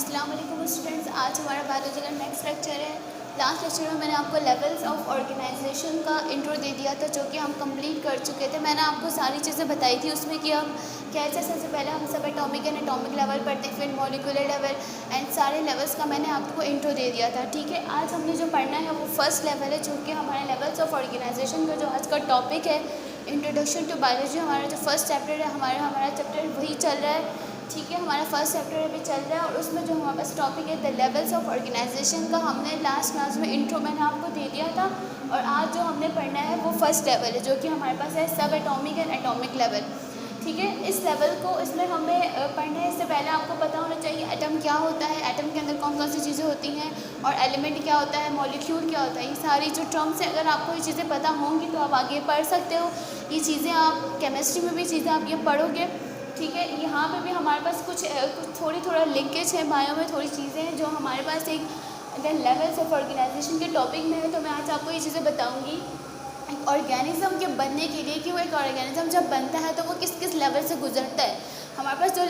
अस्सलाम वालेकुम स्टूडेंट्स। आज हमारा बायोलॉजी का नेक्स्ट लेक्चर है। लास्ट लेक्चर में मैंने आपको लेवल्स ऑफ ऑर्गेनाइजेशन का इंट्रो दे दिया था, जो कि हम कंप्लीट कर चुके थे। मैंने आपको सारी चीज़ें बताई थी उसमें कि हम कैसे सबसे पहले हम सब एटॉमिक एंड एटॉमिक लेवल पढ़ते हैं, फिर मॉलिक्यूलर लेवल एंड सारे लेवल्स का मैंने आपको इंट्रो दे दिया था। ठीक है, आज हमने जो पढ़ना है वो फर्स्ट लेवल है, जो कि हमारे लेवल्स ऑफ ऑर्गेनाइजेशन का जो आज का टॉपिक है, इंट्रोडक्शन टू बायोलॉजी। हमारा जो फर्स्ट चैप्टर है, हमारा चैप्टर वही चल रहा है। ठीक है, हमारा फर्स्ट चैप्टर अभी चल रहा है और उसमें जो हमारे पास टॉपिक है द लेवल्स ऑफ ऑर्गेनाइजेशन का, हमने लास्ट क्लास में इंट्रो मैंने आपको दे दिया था। और आज जो हमने पढ़ना है वो फर्स्ट लेवल है, जो कि हमारे पास है सब एटॉमिक एंड एटॉमिक लेवल। ठीक है, इस लेवल को इसमें हमें पढ़ना है। इससे पहले आपको पता होना चाहिए एटम क्या होता है, एटम के अंदर कौन कौन सी चीज़ें होती हैं, और एलिमेंट क्या होता है, मॉलिक्यूल क्या होता है। ये सारी जो टर्म्स हैं, अगर आपको ये चीज़ें पता होंगी तो आप आगे पढ़ सकते हो। ये चीज़ें आप केमिस्ट्री में भी चीज़ें आप ये पढ़ोगे। ठीक है, यहाँ पे भी हमारे पास कुछ थोड़ा लिंकेज है, बायो में थोड़ी चीज़ें हैं जो हमारे पास एक अगर लेवल्स ऑफ ऑर्गेनाइजेशन के टॉपिक में है। तो मैं आज आपको ये चीज़ें बताऊँगी एक ऑर्गेनिज्म के बनने के लिए, कि वो एक ऑर्गेनिज्म जब बनता है तो वो किस किस लेवल से गुजरता है। हमारे पास जो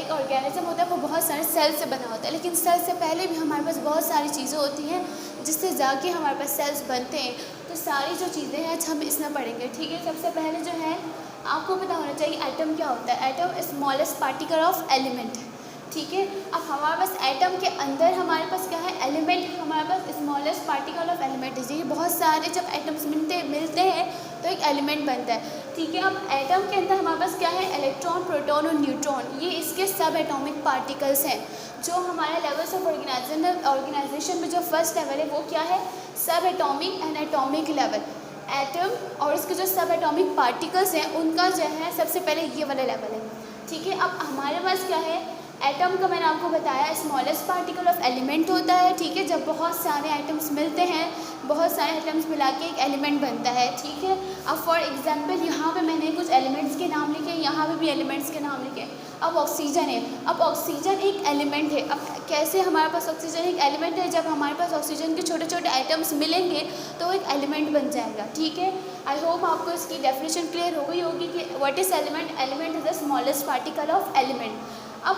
एक ऑर्गेनिज्म होता है वो बहुत सारे सेल से बना होता है, लेकिन सेल से पहले भी हमारे पास बहुत सारी चीज़ें होती हैं जिससे जाके हमारे पास सेल्स बनते हैं। तो सारी जो चीज़ें हैं आज हम इसमें पढ़ेंगे। ठीक है, सबसे पहले जो है आपको पता होना चाहिए एटम क्या होता है। Atom smallest particle of element है। ठीक है, अब हमारे पास एटम के अंदर हमारे पास क्या है, एलिमेंट। हमारे पास स्मॉलेस्ट पार्टिकल ऑफ एलिमेंट है। बहुत सारे जब एटम्स मिलते हैं तो एक एलिमेंट बनता है। ठीक है, अब एटम के अंदर हमारे पास क्या है, इलेक्ट्रॉन, प्रोटॉन और न्यूट्रॉन, ये इसके सब एटॉमिक पार्टिकल्स हैं। जो हमारे लेवल्स ऑफ ऑर्गेनाइजेशन में जो फर्स्ट लेवल है वो क्या है, सब atomic and atomic level. Atom और इसके जो सब एटॉमिक पार्टिकल्स हैं उनका जो है सबसे पहले ये वाला लेवल है। ठीक है, अब हमारे पास क्या है, एटम का मैंने आपको बताया स्मॉलेस्ट पार्टिकल ऑफ एलिमेंट होता है। ठीक है, जब बहुत सारे एटम्स मिलते हैं, बहुत सारे एटम्स मिला के एक एलिमेंट बनता है। ठीक है, अब फॉर एग्जांपल यहाँ पे मैंने कुछ एलिमेंट्स के नाम लिखे, यहाँ पे भी एलिमेंट्स के नाम लिखे। अब ऑक्सीजन है, अब ऑक्सीजन एक एलिमेंट है। अब कैसे हमारे पास ऑक्सीजन एक एलिमेंट है, जब हमारे पास ऑक्सीजन के छोटे छोटे आइटम्स मिलेंगे तो एक एलिमेंट बन जाएगा। ठीक है, आई होप आपको इसकी डेफिनेशन क्लियर हो गई होगी कि what is element. Element is the smallest particle of element. अब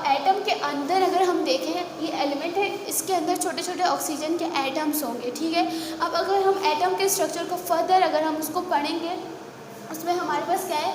एटम के अंदर अगर हम देखें, ये एलिमेंट है, इसके अंदर छोटे छोटे ऑक्सीजन के एटम्स होंगे। ठीक है, अब अगर हम एटम के स्ट्रक्चर को फर्दर अगर हम उसको पढ़ेंगे, उसमें हमारे पास क्या है,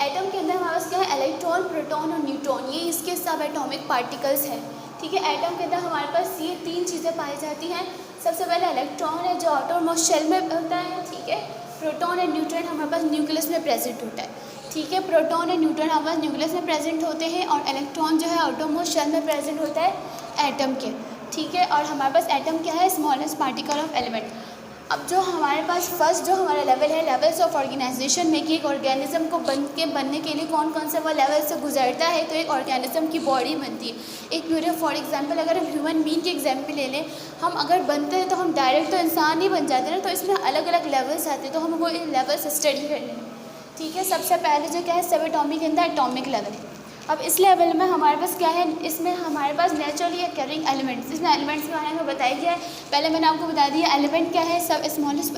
एटम के अंदर हमारे पास क्या है, इलेक्ट्रॉन, प्रोटॉन और न्यूट्रॉन, ये इसके सब एटॉमिक पार्टिकल्स हैं। ठीक है, एटम के अंदर हमारे पास ये तीन चीज़ें पाई जाती हैं। सबसे पहले इलेक्ट्रॉन है जो आउटरमोस्ट शेल में होता है। ठीक है, प्रोटॉन एंड न्यूट्रॉन हमारे पास न्यूक्लियस में प्रेजेंट होता है। ठीक है, प्रोटॉन और न्यूट्रॉन हमारे पास न्यूक्लियस में प्रेजेंट होते हैं और इलेक्ट्रॉन जो है आउटरमोस्ट शेल में प्रेजेंट होता है एटम के। ठीक है, और हमारे पास एटम क्या है, स्मॉलेस्ट पार्टिकल ऑफ एलिमेंट। अब जो हमारे पास फर्स्ट जो हमारा लेवल है, लेवल्स ऑफ ऑर्गेनाइजेशन में, कि एक ऑर्गेनिज्म को बनने के लिए कौन कौन सा वो लेवल से गुजरता है। तो एक ऑर्गेनिज्म की बॉडी बनती है, एक पूरे। फॉर एग्जांपल अगर हम ह्यूमन बीइंग की एग्जांपल ले लें, हम अगर बनते हैं तो हम डायरेक्ट तो इंसान नहीं बन जाते ना, तो इसमें अलग अलग लेवल्स आते हैं, तो हम वो लेवल्स स्टडी कर लें। ठीक है, सबसे पहले जो क्या है, सब atomic in the atomic level. अब इस लेवल में हमारे पास क्या है, इसमें हमारे पास नेचुरली अकरिंग एलिमेंट्स, इसमें एलिमेंट्स के बारे में बताया गया है। पहले मैंने आपको बता दिया एलिमेंट क्या है, सब स्मॉलेस्ट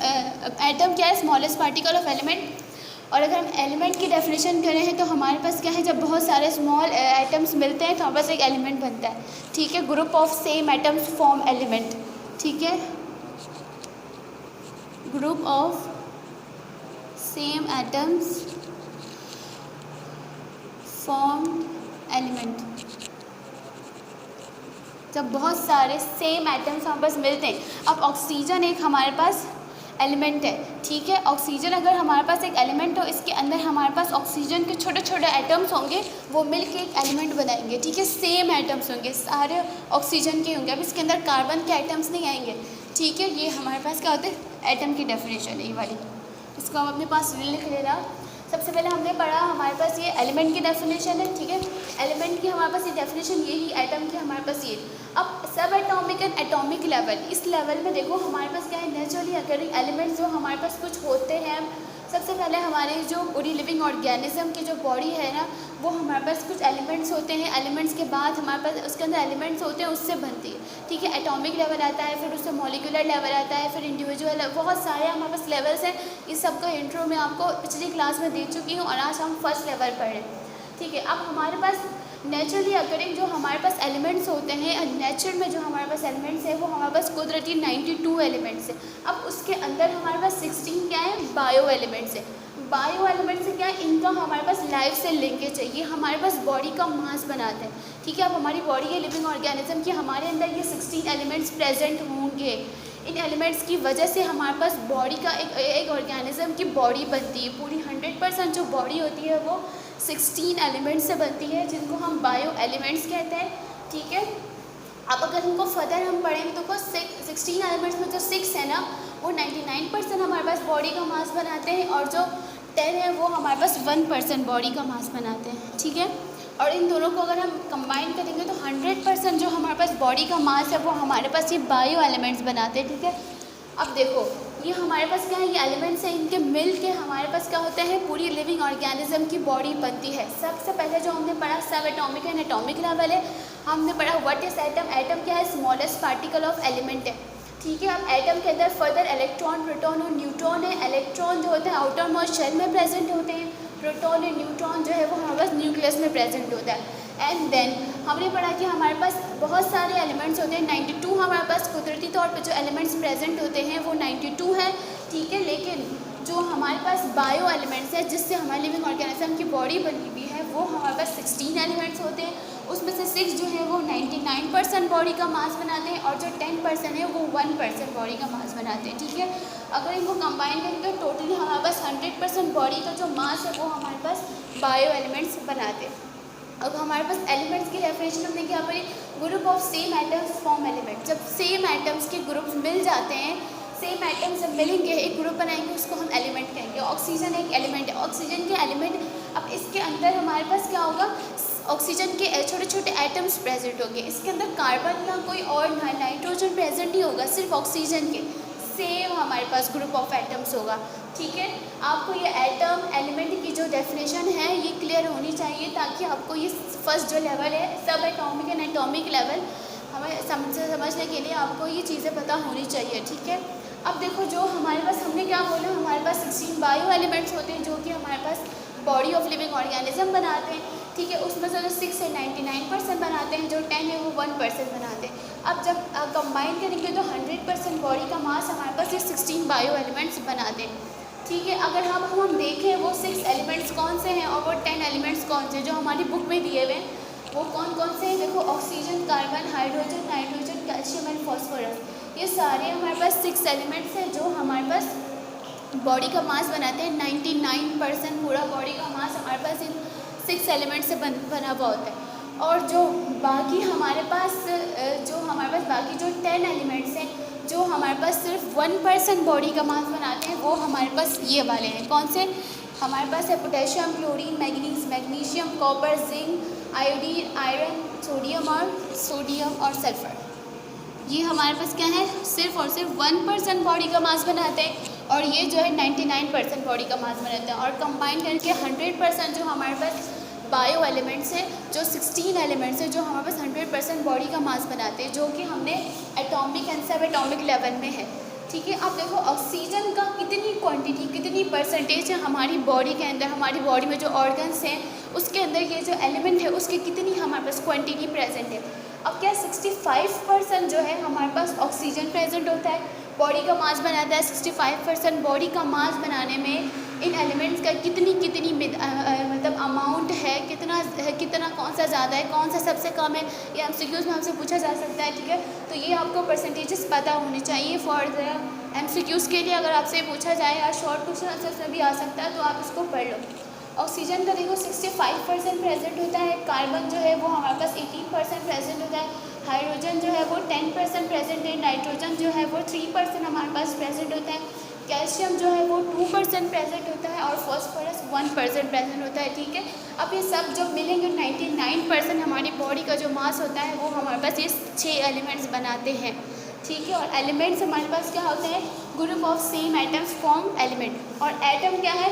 एटम क्या है, स्मॉलेस्ट पार्टिकल ऑफ एलिमेंट। और अगर हम एलिमेंट की डेफिनेशन करें हैं तो हमारे पास क्या है, जब बहुत सारे स्मॉल एटम्स मिलते हैं तो हमारे पास एक एलिमेंट बनता है। ठीक है, group of same atoms form element. ठीक है, group of same atoms form element. जब बहुत सारे सेम एटम्स हमारे पास मिलते हैं। अब ऑक्सीजन एक हमारे पास एलिमेंट है। ठीक है, ऑक्सीजन अगर हमारे पास एक एलिमेंट हो, इसके अंदर हमारे पास ऑक्सीजन के छोटे छोटे एटम्स होंगे, वो मिलके एक एलिमेंट बनाएंगे। ठीक है, सेम एटम्स होंगे, सारे ऑक्सीजन के होंगे। अब इसके अंदर कार्बन के एटम्स नहीं आएंगे। ठीक है, ये हमारे पास क्या होता है, एटम की डेफिनेशन है ये वाली। इसको हम अपने पास लिख लेना। सबसे पहले हमने पढ़ा हमारे पास ये एलिमेंट की डेफिनेशन है। ठीक है, एलिमेंट की हमारे पास ये डेफिनेशन यही, एटम की हमारे पास ये। अब सब एटॉमिक एंड एटॉमिक लेवल, इस लेवल में देखो हमारे पास क्या है, नेचुरली अकरिंग एलिमेंट्स जो हमारे पास कुछ होते हैं। सबसे पहले हमारे जो पूरी लिविंग ऑर्गेनिज्म की जो बॉडी है ना, वो हमारे पास कुछ एलिमेंट्स होते हैं। एलिमेंट्स के बाद हमारे पास उसके अंदर एलिमेंट्स होते हैं, उससे बनती है। ठीक है, एटॉमिक लेवल आता है, फिर उससे मॉलिक्यूलर लेवल आता है, फिर इंडिविजुअल, बहुत सारे हमारे पास लेवल्स हैं। इस सब का इंट्रो मैं आपको पिछली क्लास में दे चुकी हूँ और आज हम फर्स्ट लेवल पढ़ रहे हैं। ठीक है। अब हमारे पास नेचुरली अकॉर्डिंग जो हमारे पास एलिमेंट्स होते हैं, नेचर में जो हमारे पास एलिमेंट्स है वो हमारे पास कुदरती 92 एलिमेंट्स है। अब उसके अंदर हमारे पास 16 क्या है, बायो एलिमेंट्स है। बायो एलिमेंट्स से क्या है, इनका हमारे पास लाइफ से लिंकेज चाहिए, हमारे पास बॉडी का मास बनाते हैं। ठीक है। अब हमारी बॉडी है लिविंग ऑर्गेनिज्म की, हमारे अंदर ये 16 एलिमेंट्स प्रेजेंट होंगे। इन एलिमेंट्स की वजह से हमारे पास बॉडी का एक ऑर्गेनिज्म की बॉडी बनती है। पूरी 100% जो बॉडी होती है वो 16 एलिमेंट्स से बनती है, जिनको हम बायो एलिमेंट्स कहते हैं। ठीक है। अब अगर इनको फर्दर हम पढ़ेंगे तो 16 एलिमेंट्स में जो 6 है ना, वो 99% हमारे पास बॉडी का मास बनाते हैं, और जो 10 है वो हमारे पास 1% बॉडी का मास बनाते हैं। ठीक है। और इन दोनों को अगर हम कंबाइन करेंगे तो 100% जो हमारे पास बॉडी का मास है वो हमारे पास ये बायो एलिमेंट्स बनाते हैं। ठीक है। अब देखो ये हमारे पास क्या है, ये एलिमेंट्स हैं, इनके मिल के हमारे पास क्या होता है, पूरी लिविंग ऑर्गेनिज्म की बॉडी बनती है। सबसे पहले जो हमने पढ़ा सब एटॉमिक एंड एटॉमिक लेवल है, हमने पढ़ा व्हाट इज एटम। एटम क्या है, स्मॉलेस्ट पार्टिकल ऑफ एलिमेंट है। ठीक है। अब एटम के अंदर फर्दर इलेक्ट्रॉन, प्रोटॉन और न्यूट्रॉन है। इलेक्ट्रॉन जो होते हैं आउटर मोस्ट शेल में प्रेजेंट होते हैं, प्रोटॉन और न्यूट्रॉन जो है वो हमारे पास न्यूक्लियस में प्रेजेंट होता है। एंड देन हमने पढ़ा कि हमारे पास बहुत सारे एलिमेंट्स होते हैं, 92 हमारे पास कुदरती तौर पे जो एलिमेंट्स प्रेजेंट होते हैं वो 92 है। ठीक है। लेकिन जो हमारे पास बायो एलिमेंट्स है, जिससे हमारी लिविंग ऑर्गेनिज्म की बॉडी बनी हुई है, वो हमारे पास 16 एलिमेंट्स होते हैं। उसमें से 6 जो है वो 99% बॉडी का मास बनाते हैं, और जो 10% है वो 1% बॉडी का मास बनाते हैं। ठीक है। अगर इनको कंबाइन करें तो टोटली हमारे पास 100% बॉडी का जो मास है वो हमारे पास बायो एलिमेंट्स बनाते हैं। अब हमारे पास एलिमेंट्स की डेफिनेशन हमने क्या पढ़ी, group of same atoms form element. जब सेम एटम्स के ग्रुप्स मिल जाते हैं, सेम एटम्स जब मिलेंगे एक ग्रुप बनाएंगे, उसको हम एलिमेंट कहेंगे। ऑक्सीजन एक एलिमेंट है, ऑक्सीजन के एलिमेंट। अब इसके अंदर हमारे पास क्या होगा, ऑक्सीजन के छोटे छोटे एटम्स प्रेजेंट होंगे। इसके अंदर कार्बन या कोई और नाइट्रोजन प्रेजेंट नहीं होगा, सिर्फ ऑक्सीजन के सेम हमारे पास ग्रुप ऑफ एटम्स होगा। ठीक है। आपको ये एटम एलिमेंट की जो डेफिनेशन है ये क्लियर होनी चाहिए, ताकि आपको ये फर्स्ट जो लेवल है सब एटॉमिक एंड एटॉमिक लेवल हमें समझने के लिए आपको ये चीज़ें पता होनी चाहिए। ठीक है। अब देखो जो हमारे पास हमने क्या बोला, हमारे पास 16 बायो एलिमेंट्स होते हैं जो कि हमारे पास बॉडी ऑफ लिविंग ऑर्गेनिज्म बनाते हैं। ठीक है। उसमें से जो 6 है 99% बनाते हैं, जो 10 है वो 1% बनाते हैं। अब जब कंबाइन करेंगे तो 100% बॉडी का मास हमारे पास ये 16 बायो एलिमेंट्स बनाते हैं। ठीक है। अगर हम देखें वो 6 एलिमेंट्स कौन से हैं और वो 10 एलिमेंट्स कौन से हैं जो हमारी बुक में दिए हुए हैं, वो कौन कौन से हैं। देखो oxygen, carbon, hydrogen, nitrogen, calcium and phosphorus, ये सारे हमारे पास 6 एलिमेंट्स हैं जो हमारे पास बॉडी का मास बनाते हैं। 99% पूरा बॉडी का मास हमारे पास इन 6 एलिमेंट से बना हुआ होता है। और जो बाकी हमारे पास बाकी जो 10 एलिमेंट्स हैं जो हमारे पास सिर्फ 1% बॉडी का मास बनाते हैं, वो हमारे पास ये वाले हैं। कौन से, हमारे पास है potassium, chlorine, manganese, magnesium, copper, zinc, iodine, iron, sodium और सल्फर। ये हमारे पास क्या है, सिर्फ और सिर्फ 1% बॉडी का मास बनाते हैं, और ये जो है 99% बॉडी का मास बनाते हैं। और कंबाइन करके 100% जो हमारे पास बायो एलिमेंट्स है, जो 16 एलिमेंट्स है जो हमारे पास 100% बॉडी का मास बनाते हैं, जो कि हमने एटॉमिक एंड सब एटॉमिक लेवल में है। ठीक है। अब देखो ऑक्सीजन का कितनी क्वांटिटी, कितनी परसेंटेज है हमारी बॉडी के अंदर, हमारी बॉडी में जो ऑर्गन्स हैं उसके अंदर ये जो एलिमेंट है उसकी कितनी हमारे पास क्वांटिटी प्रेजेंट है। अब क्या 65% जो है हमारे पास ऑक्सीजन प्रेजेंट होता है, बॉडी का मास बनाता है। 65% बॉडी का मास बनाने में इन एलिमेंट्स का कितनी मतलब अमाउंट है, कितना कौन सा ज़्यादा है, कौन सा सबसे कम है, ये MCQs में हमसे पूछा जा सकता है। ठीक है। तो ये आपको परसेंटेजेस पता होने चाहिए फॉर द MCQs के लिए। अगर आपसे पूछा जाए या शॉर्ट क्वेश्चन आंसर में भी आ सकता है, तो आप इसको पढ़ लो। ऑक्सीजन का देखो 65% प्रेजेंट होता है, कार्बन जो है वो हमारे पास 18% प्रेजेंट होता है, हाइड्रोजन जो है वो 10% प्रेजेंट है, नाइट्रोजन जो है वो 3% हमारे पास प्रेजेंट होता है, कैल्शियम जो है वो 2% प्रेजेंट होता है, और फॉस्फोरस 1% प्रेजेंट होता है। ठीक है। अब ये सब जब मिलेंगे 99% हमारी बॉडी का जो मास होता है वो हमारे पास ये 6 एलिमेंट्स बनाते हैं। ठीक है। और एलिमेंट्स हमारे पास क्या होते हैं, group of same atoms form element. और एटम क्या है,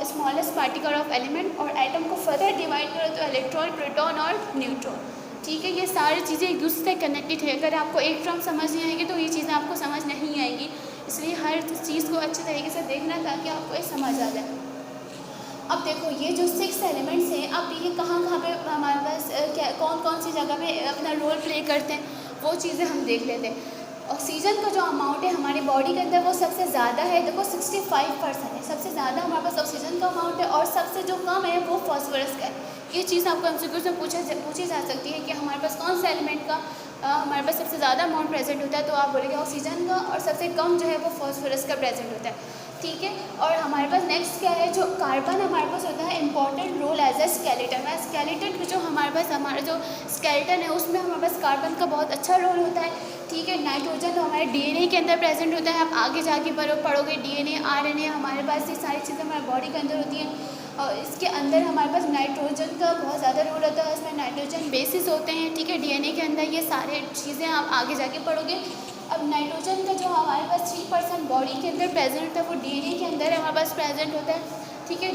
स्मॉलेस्ट पार्टिकल ऑफ एलिमेंट। और एटम को फर्दर डिवाइड करो तो इलेक्ट्रॉन, प्रोटॉन और न्यूट्रॉन। ठीक है। ये सारी चीज़ें एक दूसरे से कनेक्टेड है। अगर आपको एक टर्म समझ नहीं आएगी तो ये चीज़ें आपको समझ नहीं आएगी, इसलिए हर चीज़ को अच्छे तरीके से देखना ताकि आपको ये समझ आ जाए। अब देखो ये जो 6 एलिमेंट्स हैं, अब ये कहाँ कहाँ पे हमारे पास क्या कौन कौन सी जगह पे अपना रोल प्ले करते हैं, वो चीज़ें हम देख लेते हैं। ऑक्सीजन का जो अमाउंट है हमारी बॉडी के अंदर वो सबसे ज़्यादा है, देखो 65% है, सबसे ज़्यादा हमारे पास ऑक्सीजन का अमाउंट है, और सबसे जो कम है वो फॉस्फोरस का है। ये चीज़ आपको एमसीक्यू में पूछी जा सकती है कि हमारे पास कौन सा एलिमेंट का हमारे पास सबसे ज़्यादा अमाउंट प्रेजेंट होता है, तो आप बोलेंगे ऑक्सीजन का, और सबसे कम जो है वो फॉस्फोरस का प्रेजेंट होता है, ठीक है। और हमारे पास नेक्स्ट क्या है, जो कार्बन हमारे पास होता है important role as a skeleton. Skeleton जो हमारे पास हमारा जो स्केलेटन है उसमें हमारे पास कार्बन का बहुत अच्छा रोल होता है, ठीक है। नाइट्रोजन तो हमारे डीएनए के अंदर प्रेजेंट होता है, आप आगे जाके पढ़ोगे डीएनए आरएनए हमारे पास ये सारी चीज़ें हमारे बॉडी के अंदर होती हैं, और इसके अंदर हमारे पास नाइट्रोजन का बहुत ज़्यादा रोल होता है, इसमें नाइट्रोजन बेसिस होते हैं, ठीक है, डीएनए के अंदर ये सारे चीज़ें आप आगे जाके पढ़ोगे। अब नाइट्रोजन का जो हमारे पास 3% बॉडी के अंदर प्रेजेंट होता है वो डीएनए के अंदर हमारे पास प्रेजेंट होता है, ठीक है।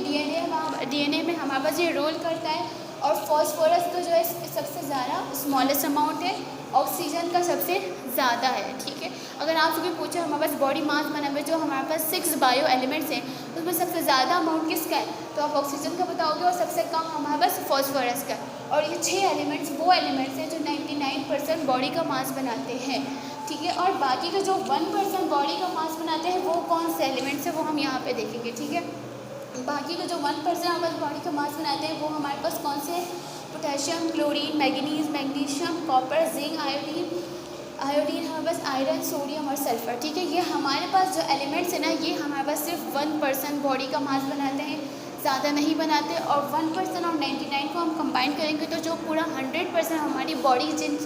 डीएनए में हमारे पास ये रोल करता है। और फॉस्फोरस तो जो है सबसे ज़्यादा स्मॉलेस्ट अमाउंट है, ऑक्सीजन का सबसे ज़्यादा है, ठीक है। अगर आपसे कोई पूछे हमारे पास बॉडी मास बना हुआ है जो हमारे पास 6 बायो एलिमेंट्स हैं उसमें सबसे ज़्यादा अमाउंट किसका है, तो आप ऑक्सीजन का बताओगे, और सबसे कम हमारे पास फॉस्फोरस का। और ये 6 एलिमेंट्स वो एलिमेंट्स हैं जो 99% बॉडी का मास बनाते हैं, ठीक है। और बाकी का जो 1% बॉडी का मास बनाते हैं वो कौन से एलिमेंट्स हैं वो हम यहाँ पे देखेंगे, ठीक है। बाकी का जो 1% हमारे पास बॉडी का मास बनाते हैं वो हमारे पास कौन से, potassium, chlorine, magnesium, copper, zinc, iodine हमारे पास आयरन, सोडियम और सल्फर, ठीक है। ये हमारे पास जो एलिमेंट्स हैं ना ये हमारे पास सिर्फ 1% बॉडी का मास बनाते हैं, ज़्यादा नहीं बनाते। और 1% और 99 को हम कंबाइन करेंगे तो जो पूरा 100% हमारी बॉडी जिन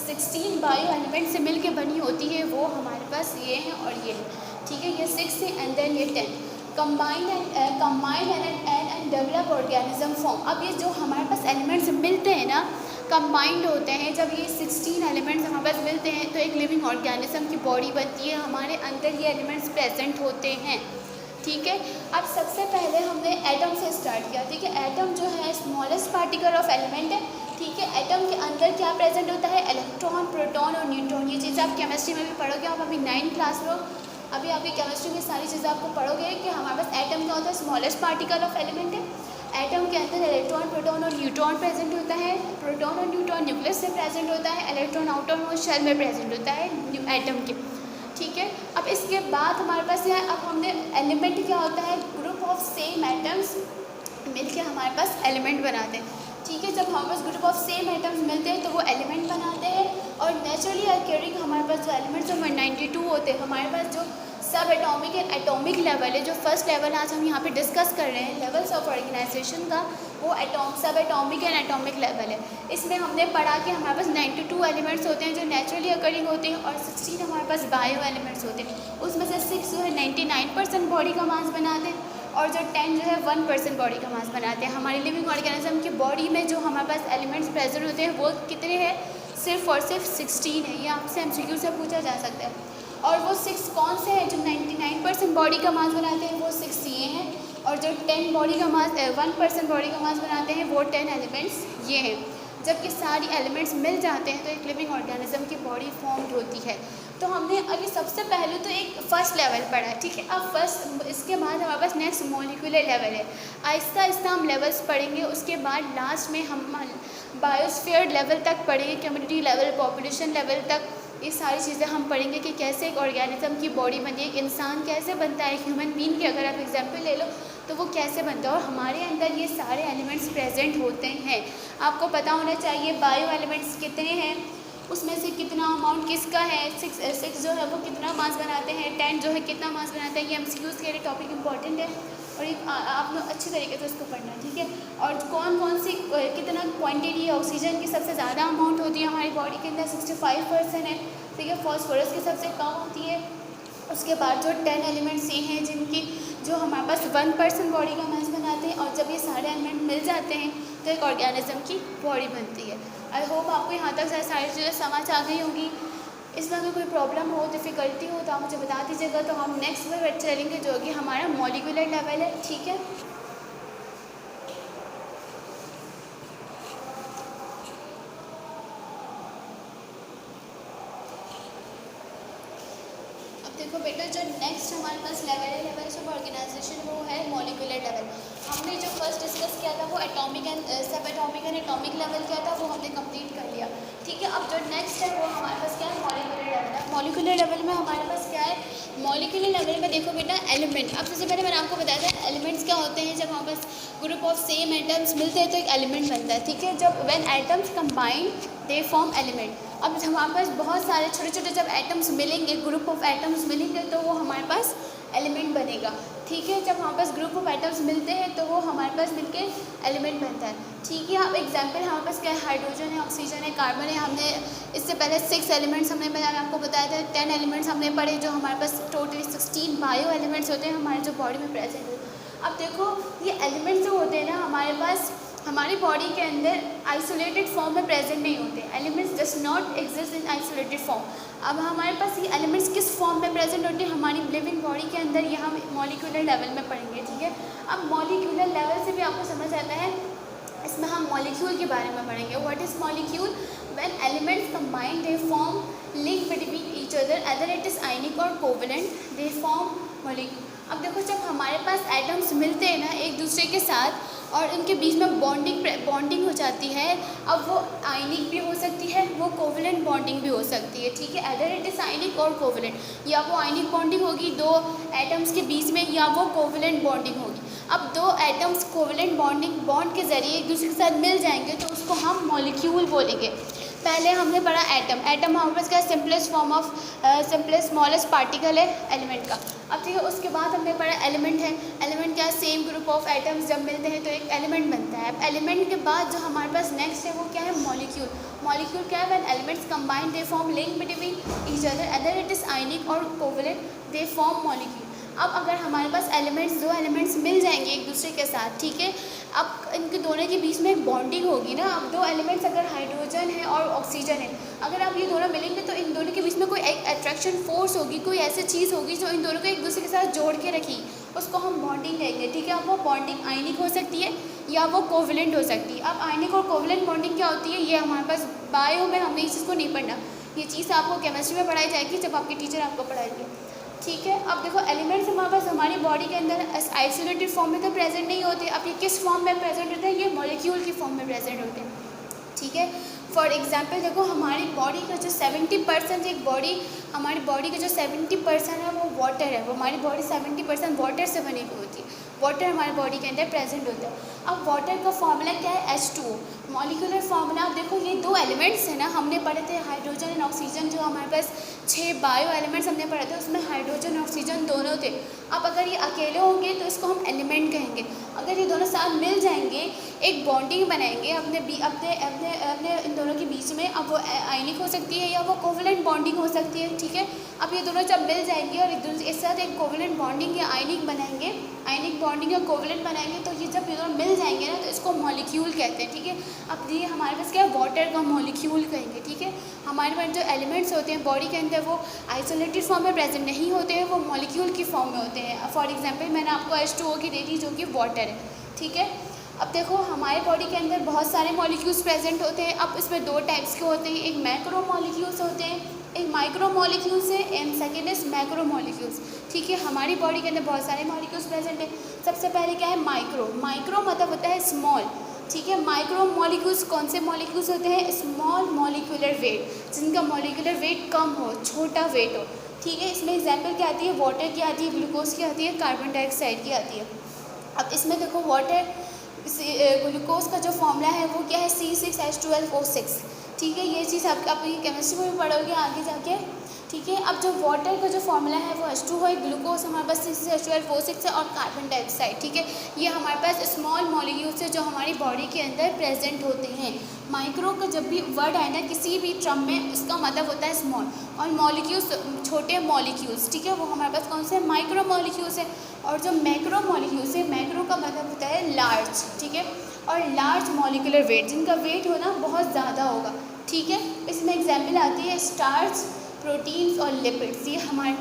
16 बायो एलिमेंट से मिल के बनी होती है वो हमारे पास ये हैं और ये है, ठीक है। ये 6 है एंड देन ये 10 combined and develop organism form. अब ये जो हमारे पास एलिमेंट्स मिलते हैं ना, कंबाइंड होते हैं, जब ये 16 एलिमेंट्स हमारे पास मिलते हैं तो एक लिविंग ऑर्गेनिज्म की बॉडी बनती है, हमारे अंदर ये एलिमेंट्स प्रेजेंट होते हैं, ठीक है। अब सबसे पहले हमने एटम से स्टार्ट किया, ठीक है। एटम जो है स्मॉलेस्ट पार्टिकल ऑफ एलिमेंट है, ठीक है। एटम के अंदर क्या प्रेजेंट होता है, इलेक्ट्रॉन, प्रोटॉन और न्यूट्रॉन। ये चीज़ आप केमिस्ट्री में भी पढ़ोगे, आप अभी 9th क्लास में हो, अभी आपकी केमिस्ट्री में सारी चीज़ें आपको पढ़ोगे कि हमारे पास एटम क्या होता है, स्मॉलेस्ट पार्टिकल ऑफ एलिमेंट है। एटम के अंदर इलेक्ट्रॉन, प्रोटॉन और न्यूट्रॉन प्रेजेंट होता है। प्रोटॉन और न्यूट्रॉन न्यूक्लियस से प्रेजेंट होता है, इलेक्ट्रॉन आउटर मोस्ट शेल में प्रेजेंट होता है एटम के, ठीक है। अब इसके बाद हमारे पास यहाँ अब हमने एलिमेंट क्या होता है, ग्रुप ऑफ सेम एटम्स मिलके हमारे पास एलिमेंट बनाते हैं, ठीक है। जब हमारे पास ग्रुप ऑफ सेम एटम्स मिलते हैं तो वो एलिमेंट बनाते हैं। और नेचुरली अक्यूरिंग हमारे पास जो एलिमेंट्स जो 92 होते हैं, हमारे पास जो सब एटॉमिक एंड एटॉमिक लेवल है, जो फर्स्ट लेवल आज हम यहाँ पे डिस्कस कर रहे हैं लेवल्स ऑफ ऑर्गेनाइजेशन का, वो सब एटॉमिक एंड एटॉमिक लेवल है। इसमें हमने पढ़ा कि हमारे पास 92 एलिमेंट्स होते हैं जो नेचुरली अकरिंग होते हैं, और 16 हमारे पास बायो एलिमेंट्स होते हैं। उसमें से 6 जो है 99% बॉडी का मास बनाते हैं, और जो 10 जो है 1% बॉडी का मास बनाते हैं। हमारी लिविंग ऑर्गेनिज्म की बॉडी में जो हमारे पास एलिमेंट्स प्रेजेंट होते हैं वो कितने हैं, सिर्फ और सिर्फ 16 है। ये आपसे MCQ से पूछा जा सकता है। और वो 6 कौन से हैं जो 99% बॉडी का मास बनाते हैं, वो 6 ये हैं। और जो 10 बॉडी का मास 1% बॉडी का मास बनाते हैं वो 10 एलिमेंट्स ये हैं। जबकि सारी एलिमेंट्स मिल जाते हैं तो एक लिविंग ऑर्गेनिज्म की बॉडी फॉर्म होती है। तो हमने अभी सबसे पहले तो एक फर्स्ट लेवल पढ़ा, ठीक है। अब फर्स्ट, इसके बाद हमारे पास नेक्स्ट मॉलिक्यूलर लेवल है। आहिस्ता आहिस्ता हम लेवल्स पढ़ेंगे, उसके बाद लास्ट में हम बायोस्फीयर लेवल तक पढ़ेंगे, कम्युनिटी लेवल, पॉपुलेशन लेवल तक। ये सारी चीज़ें हम पढ़ेंगे कि कैसे एक ऑर्गेनिज्म की बॉडी बनती है, एक इंसान कैसे बनता है, ह्यूमन बीइंग की अगर आप एग्जाम्पल ले लो तो वो कैसे बनता है। और हमारे अंदर ये सारे एलिमेंट्स प्रेजेंट होते हैं। आपको पता होना चाहिए बायो एलिमेंट्स कितने हैं, उसमें से कितना अमाउंट किसका है। 6 जो है वो कितना मास बनाते हैं, 10 जो है कितना मास बनाते हैं। ये MCQs के लिए टॉपिक इंपॉर्टेंट है और ये आप लोग अच्छी तरीके से उसको पढ़ना, ठीक है। और कौन कौन सी कितना क्वांटिटी है, ऑक्सीजन की सबसे ज़्यादा अमाउंट होती है हमारी बॉडी के अंदर 65% है, ठीक है। फॉस्फोरस की सबसे कम होती है। उसके बाद जो 10 एलिमेंट्स ये हैं जिनकी जो हमारे पास 1% बॉडी का मास बनाते हैं, और जब ये सारे एलिमेंट मिल जाते हैं तो एक ऑर्गेनिज्म की बॉडी बनती है। आई होप आपको यहाँ तक सारी चीज़ें समझ आ गई होंगी। इसमें अगर कोई प्रॉब्लम हो, डिफ़िकल्टी हो तो आप मुझे बता दीजिएगा, तो हम नेक्स्ट में चलेंगे जो कि हमारा मॉलिक्यूलर लेवल है, ठीक है। देखो बेटा, जो नेक्स्ट हमारे पास लेवल है लेवल्स ऑफ ऑर्गेनाइजेशन, वो है मॉलिक्यूलर लेवल। हमने जो फर्स्ट डिस्कस किया था वो एटॉमिक एंड सब एटॉमिक लेवल किया था, वो हमने कंप्लीट कर लिया। ठीक है, अब जो नेक्स्ट है वो हमारे पास क्या है, मॉलिक्यूलर लेवल है। मॉलिक्यूलर लेवल में हमारे पास क्या है, मॉलिक्यूलर लेवल में देखो बेटा एलिमेंट। अब सबसे पहले मैंने आपको बताया था एलिमेंट्स क्या होते हैं। जब हमारे पास ग्रुप ऑफ सेम एटम्स मिलते हैं तो एक एलिमेंट बनता है। ठीक है, जब when atoms combine they form element. अब हमारे पास बहुत सारे छोटे छोटे जब एटम्स मिलेंगे, ग्रुप ऑफ एटम्स मिलेंगे, तो वो हमारे पास एलिमेंट बनेगा। ठीक है, जब हमारे पास ग्रुप ऑफ एटम्स मिलते हैं तो वो हमारे पास मिलके एलिमेंट बनता है। ठीक है, अब एग्जांपल हमारे पास क्या है, हाइड्रोजन है, ऑक्सीजन है, कार्बन है। हमने इससे पहले 6 एलिमेंट्स हमने मैंने आपको बताया था, 10 एलिमेंट्स हमने पढ़े, जो हमारे पास टोटली 16 बायो एलिमेंट्स होते हैं हमारे जो बॉडी में प्रेजेंट होते हैं। अब देखो ये एलिमेंट्स जो होते हैं ना हमारे पास, हमारी बॉडी के अंदर आइसोलेटेड फॉर्म में प्रेजेंट नहीं होते। Elements does not exist in isolated form. अब हमारे पास ये एलिमेंट्स किस फॉर्म में प्रेजेंट होते हैं हमारी लिविंग बॉडी के अंदर, ये हम मॉलिक्यूलर लेवल में पढ़ेंगे। ठीक है, अब मॉलिक्यूलर लेवल से भी आपको समझ आता है, इसमें हम मॉलिक्यूल के बारे में पढ़ेंगे। What is molecule, when elements combine they form link between each other, other it is आयनिक और कोवेलेंट, दे फॉर्म मॉलिक्यूल। अब देखो जब हमारे पास एटम्स मिलते हैं ना एक दूसरे के साथ और उनके बीच में बॉन्डिंग हो जाती है, अब वो आयनिक भी हो सकती है, वो कोवेलेंट बॉन्डिंग भी हो सकती है। ठीक है, अदर इट इज आयनिक और कोवेलेंट, या वो आयनिक बॉन्डिंग होगी दो एटम्स के बीच में, या वो कोवेलेंट बॉन्डिंग होगी। अब दो एटम्स कोवेलेंट बॉन्ड के ज़रिए एक दूसरे के साथ मिल जाएंगे तो उसको हम मॉलिक्यूल बोलेंगे। पहले हमने पढ़ा एटम। एटम हमारे पास क्या, simplest form of simplest smallest particle है एलिमेंट का। अब ठीक है, उसके बाद हमने पढ़ा एलिमेंट है। एलिमेंट क्या, सेम ग्रुप ऑफ एटम्स जब मिलते हैं तो एक एलिमेंट बनता है। अब एलिमेंट के बाद जो हमारे पास नेक्स्ट है वो क्या है, मॉलिक्यूल। मॉलिक्यूल क्या है, when elements combine they form link between each other, other it is आयनिक और कोवेलेंट, दे फॉर्म मॉलिक्यूल। अब अगर हमारे पास दो एलिमेंट्स मिल जाएंगे एक दूसरे के साथ, ठीक है, अब इनके दोनों के बीच में एक बॉन्डिंग होगी ना। अब दो एलिमेंट्स अगर हाइड्रोजन है और ऑक्सीजन है, अगर आप ये दोनों मिलेंगे तो इन दोनों के बीच में कोई एक अट्रैक्शन फोर्स होगी, कोई ऐसी चीज़ होगी जो इन दोनों को एक दूसरे के साथ जोड़ के रखी, उसको हम बॉन्डिंग कहेंगे। ठीक है, अब वो बॉन्डिंग आयनिक हो सकती है या वो कोवेलेंट हो सकती है। अब आयनिक और कोवेलेंट बॉन्डिंग क्या होती है, ये हमारे पास बायो में हमने इस चीज़ को नहीं पढ़ना, ये चीज़ आपको केमिस्ट्री में पढ़ाई जाएगी जब आपके टीचर आपको पढ़ाएंगे। ठीक है, अब देखो एलिमेंट्स हमारे पास हमारी बॉडी के अंदर आइसोलेटेड फॉर्म में तो प्रेजेंट नहीं होते। अब ये किस फॉर्म में प्रेजेंट होते हैं, ये मॉलिक्यूल की फॉर्म में प्रेजेंट होते हैं। ठीक है, फॉर एग्जांपल देखो हमारी बॉडी का जो 70% हमारी बॉडी का जो 70% है वो वाटर है। वो हमारी बॉडी 70% वाटर से बनी हुई होती है। वाटर हमारी बॉडी के अंदर प्रेजेंट होता है। अब वाटर का फॉर्मूला क्या है, H2O। मॉलिक्यूलर फार्मूला आप देखो, ये दो एलिमेंट्स हैं ना, हमने पढ़े थे हाइड्रोजन एंड ऑक्सीजन, जो हमारे पास 6 बायो एलिमेंट्स हमने पढ़े थे, उसमें हाइड्रोजन और ऑक्सीजन दोनों थे। अब अगर ये अकेले होंगे तो इसको हम एलिमेंट कहेंगे। अगर ये दोनों साथ मिल जाएंगे, एक बॉन्डिंग बनाएंगे अपने इन दोनों के बीच में, अब वो आयनिक हो सकती है या वो कोवेलेंट बॉन्डिंग हो सकती है। ठीक है, अब ये दोनों जब मिल जाएंगे और एक दूसरे के साथ एक कोवेलेंट बॉन्डिंग या आयनिक बनाएंगे, आयनिक बॉन्डिंग या कोवेलेंट बनाएंगे, तो ये जब ये दोनों मिल जाएंगे ना तो इसको मॉलिक्यूल कहते हैं। ठीक है, अब ये हमारे पास क्या है, वाटर का मॉलिक्यूल कहेंगे। ठीक है, हमारे पास जो एलिमेंट्स होते हैं बॉडी के अंदर वो आइसोलेटेड फॉर्म में प्रेजेंट नहीं होते हैं, वो मॉलिक्यूल की फॉर्म में होते हैं। फॉर एग्जांपल मैंने आपको H2O की दे दी जो कि वाटर है। ठीक है, अब देखो हमारे बॉडी के अंदर बहुत सारे मॉलिक्यूल्स प्रेजेंट होते हैं। अब इसमें दो टाइप्स के होते हैं, एक मैक्रो मॉलिक्यूल्स होते हैं, एक माइक्रो मॉलिक्यूल्स है, and second is macro molecules. ठीक है, हमारी बॉडी के अंदर बहुत सारे मॉलिक्यूल्स प्रेजेंट है। सबसे पहले क्या है, माइक्रो। माइक्रो मतलब होता है स्मॉल। ठीक है, माइक्रो मॉलिक्यूल्स कौन से मॉलिक्यूल्स होते हैं, स्मॉल मॉलिक्यूलर वेट, जिनका मॉलिक्यूलर वेट कम हो, छोटा वेट हो। ठीक है, इसमें एग्जाम्पल क्या आती है, वाटर की आती है, ग्लूकोज की आती है, कार्बन डाइऑक्साइड की आती है। अब इसमें देखो वाटर ग्लूकोज का जो फॉर्मूला है वो क्या है, C6H12O6। ठीक है, ये चीज़ आप केमिस्ट्री में भी पढ़ोगे आगे जाके। ठीक है, अब जो वाटर का जो फॉर्मूला है वो H2 है, ग्लूकोज हमारे पास C6H12O6 है, और कार्बन डाइऑक्साइड। ठीक है, ये हमारे पास स्मॉल मॉलिक्यूल्स है जो हमारी बॉडी के अंदर प्रेजेंट होते हैं। माइक्रो का जब भी वर्ड आए ना किसी भी टर्म में, उसका मतलब होता है स्मॉल, और मॉलिक्यूल्स छोटे मॉलिक्यूल्स। ठीक है, वो हमारे पास कौन से हैं, माइक्रो मॉलिक्यूल्स है। और जो मैक्रो मॉलिक्यूल्स है, मैक्रो का मतलब होता है लार्ज। ठीक है, और लार्ज मॉलिक्यूलर वेट, जिनका वेट होना बहुत ज़्यादा होगा। ठीक है, इसमें एग्जाम्पल आती है स्टार्च, प्रोटीन्स और लिपिड्स। ये हमारे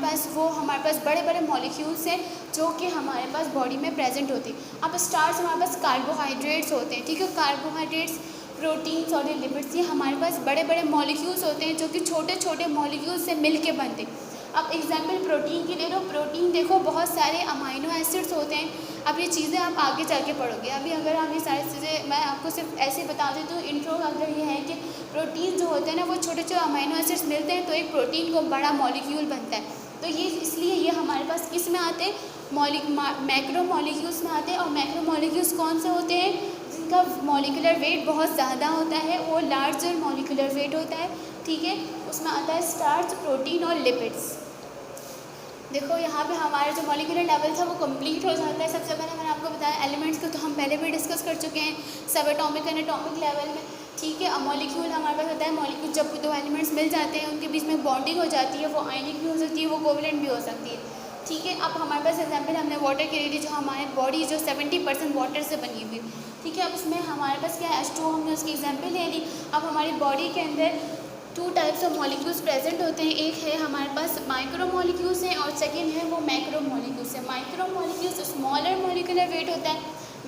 पास बड़े बड़े मॉलिक्यूल्स हैं जो कि हमारे पास बॉडी में प्रेजेंट होते हैं। अब स्टार्च हमारे पास कार्बोहाइड्रेट्स होते हैं। ठीक है, कार्बोहाइड्रेट्स, प्रोटीन्स और लिपिड्स, ये हमारे पास बड़े बड़े मॉलिक्यूल्स होते हैं जो कि छोटे छोटे मॉलिक्यूल्स से मिल के बनते हैं। अब एग्जाम्पल प्रोटीन की ले लो, प्रोटीन देखो बहुत सारे अमाइनो एसिड्स होते हैं। अब ये चीज़ें आप आगे जाके पढ़ोगे, अभी अगर हम ये सारी चीज़ें मैं आपको सिर्फ ऐसे बता देती हूँ इंट्रो अगर ये है कि प्रोटीन जो होते हैं ना वो छोटे छोटे अमाइनो एसिड्स मिलते हैं तो एक प्रोटीन को बड़ा मॉलिक्यूल बनता है। तो ये इसलिए ये हमारे पास किस में आते हैं, मैक्रो मॉलिक्यूल्स में आते हैं। और मैक्रो मॉलिक्यूल्स कौन से होते हैं, जिनका मॉलिक्यूलर वेट बहुत ज़्यादा होता है, वो लार्जर मॉलिक्यूलर वेट होता है, ठीक है। उसमें आता है स्टार्च, प्रोटीन और लिपिड्स। देखो यहाँ पे हमारा जो मॉलिक्यूलर लेवल था वो कंप्लीट हो जाता है। सबसे पहले मैंने आपको बताया एलिमेंट्स को तो हम पहले भी डिस्कस कर चुके हैं सब एटॉमिक एंड एटॉमिक लेवल में, ठीक है। अब मॉलिक्यूल हमारे पास होता है, मॉलिक्यूल जब दो एलिमेंट्स मिल जाते हैं उनके बीच में बॉन्डिंग हो जाती है, वो आयनिक भी हो सकती है, वो कोवलेंट भी हो सकती है, ठीक है। अब हमारे पास एग्जाम्पल हमने वाटर की ले ली, जो हमारी बॉडी जो 70% वाटर से बनी हुई, ठीक है। अब उसमें हमारे पास क्या है, H2O, हमने उसकी एग्जाम्पल ले ली। अब हमारी बॉडी के अंदर 2 टाइप्स ऑफ मॉलिक्यूल्स प्रेजेंट होते हैं, एक है हमारे पास माइक्रो मॉलिक्यूल्स हैं और सेकेंड है वो मैक्रो मॉलिक्यूल्स है। Micro molecules smaller molecular weight होता है,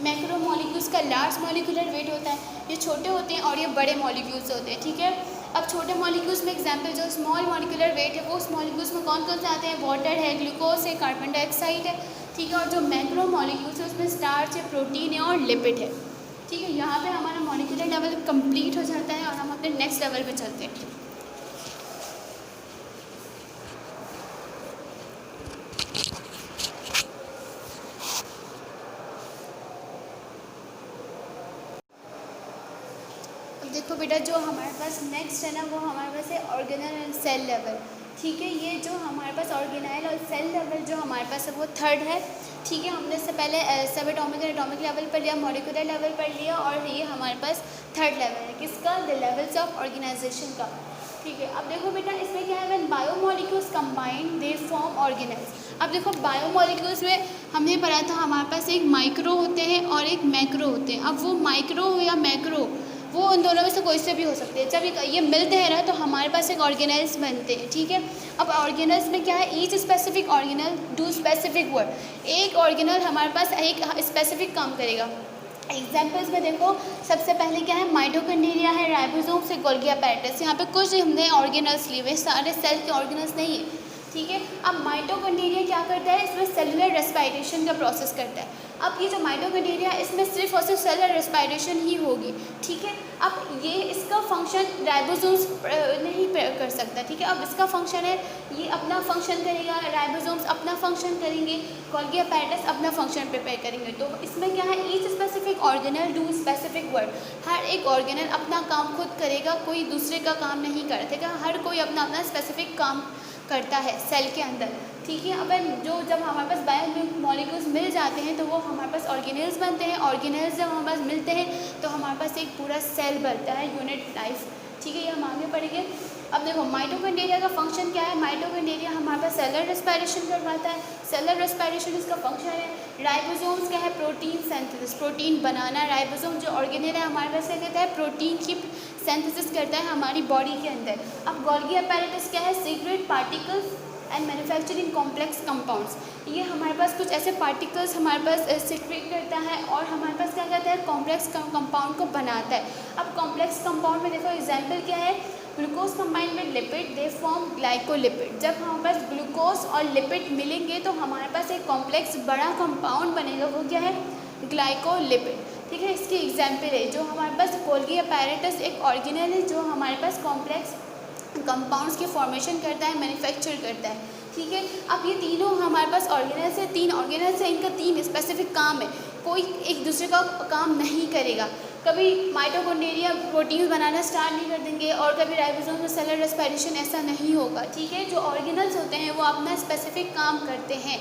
मैक्रो मॉलिक्यूल्स का लार्ज मॉलिक्यूलर वेट होता है। ये छोटे होते हैं और ये बड़े मॉलिक्यूल्स होते हैं, ठीक है। अब छोटे मॉलिक्यूल्स में एग्जांपल जो स्मॉल मॉलिक्यूलर वेट है वो उस मॉलिक्यूल्स में कौन कौन से आते हैं, वाटर है, ग्लूकोज है, कार्बन डाइऑक्साइड है, ठीक है। और जो मैक्रो मॉलिक्यूल्स है उसमें स्टार्च है, प्रोटीन है और लिपिड है, ठीक है। यहाँ पे हमारा मॉलिक्यूलर लेवल कंप्लीट हो जाता है और हम अपने नेक्स्ट लेवल पे चलते हैं। देखो बेटा, जो हमारे पास नेक्स्ट है ना वो हमारे पास है ऑर्गेनल एंड सेल लेवल, ठीक है। ये जो हमारे पास ऑर्गेनाइल और सेल लेवल जो हमारे पास है वो थर्ड है, ठीक है। हमने इससे पहले subatomic and atomic level पर लिया, मॉलिक्यूलर लेवल पर लिया और ये हमारे पास थर्ड लेवल है किसका, द लेवल्स ऑफ ऑर्गेनाइजेशन का, ठीक है। अब देखो बेटा इसमें क्या है, when biomolecules combine they form organelles. अब देखो बायोमोलिक्यूल्स में हमने पढ़ा था हमारे पास एक माइक्रो होते हैं और एक मैक्रो होते हैं। अब वो माइक्रो या मैक्रो वो उन दोनों में से कोई से भी हो सकते हैं। जब ये मिलते हैं ना तो हमारे पास एक ऑर्गेनेल्स बनते हैं, ठीक है। अब ऑर्गेनेल्स में क्या है, each specific organelle do specific work. एक ऑर्गेनल हमारे पास एक स्पेसिफिक काम करेगा। एग्जाम्पल्स में देखो, सबसे पहले क्या है, माइटोकॉन्ड्रिया है, राइबोसोम्स है, गोल्गी अपैरेटस। यहाँ पे कुछ हमने ऑर्गेनल्स लिए हुए, सारे सेल के ऑर्गेनल्स नहीं है, ठीक है। अब माइटोकॉन्ड्रिया क्या करता है, इसमें सेलुलर रेस्पिरेशन का प्रोसेस करता है। अब ये जो माइटोकॉन्ड्रिया है इसमें सिर्फ और सिर्फ सेलुलर रेस्पिरेशन ही होगी, ठीक है। अब ये इसका फंक्शन राइबोसोम्स नहीं कर सकता, ठीक है। अब इसका फंक्शन है, ये अपना फंक्शन करेगा, राइबोसोम्स अपना फंक्शन करेंगे, गोल्गी अपैरेटस अपना फंक्शन प्रिपेयर करेंगे। तो इसमें क्या है, each specific organelle do specific work. हर एक ऑर्गेनल अपना काम खुद करेगा, कोई दूसरे का काम नहीं करेगा, हर कोई अपना अपना स्पेसिफिक काम करता है सेल के अंदर, ठीक है। अब जो जब हमारे पास बायोमोलिक्यूल्स मिल जाते हैं तो वो हमारे पास ऑर्गेनेल्स बनते हैं। ऑर्गेनेल्स जब हमारे पास मिलते हैं तो हमारे पास एक पूरा सेल बनता है, यूनिट लाइफ, ठीक है। ये हम आगे पढ़ेंगे। अब देखो माइटोकॉन्ड्रिया का फंक्शन क्या है, माइटोकॉन्ड्रिया हमारे पास सेलुलर रेस्पिरेशन करवाता है, सेलुलर रेस्पिरेशन इसका फंक्शन है। राइबोसोम्स क्या है, प्रोटीन सिंथेसिस, प्रोटीन बनाना। राइबोसोम जो ऑर्गेनल है हमारे पास क्या कहता है, प्रोटीन की सिंथेसिस करता है हमारी बॉडी के अंदर। अब गोल्गी अपैरेटस क्या है, secret particles and manufacturing complex compounds. ये हमारे पास कुछ ऐसे पार्टिकल्स हमारे पास सीक्रेट करता है और हमारे पास क्या कहता है, कॉम्प्लेक्स कंपाउंड को बनाता है। अब कॉम्प्लेक्स कंपाउंड में देखो एग्जांपल क्या है, glucose combine with lipid they form glycolipid. जब हमारे पास ग्लूकोज और लिपिड मिलेंगे तो हमारे पास एक कॉम्प्लेक्स बड़ा कंपाउंड बनेगा, वो क्या है, ग्लाइकोलिपिड, ठीक है। इसकी एग्जाम्पल है जो हमारे पास गोल्गी अपैरेटस एक ऑर्गेनल है जो हमारे पास कॉम्प्लेक्स कंपाउंड्स की फॉर्मेशन करता है, मैन्युफैक्चर करता है, ठीक है। अब ये तीनों हमारे पास ऑर्गेनल्स है, 3 ऑर्गेनल्स है, इनका 3 स्पेसिफिक काम है, कोई एक दूसरे का काम नहीं करेगा। कभी माइटोकॉन्ड्रिया प्रोटीन्स बनाना स्टार्ट नहीं कर देंगे और कभी राइबोसोम में सेलुलर रेस्पिरेशन, ऐसा नहीं होगा, ठीक है। जो ऑर्गेनल्स होते हैं वो अपना स्पेसिफिक काम करते हैं,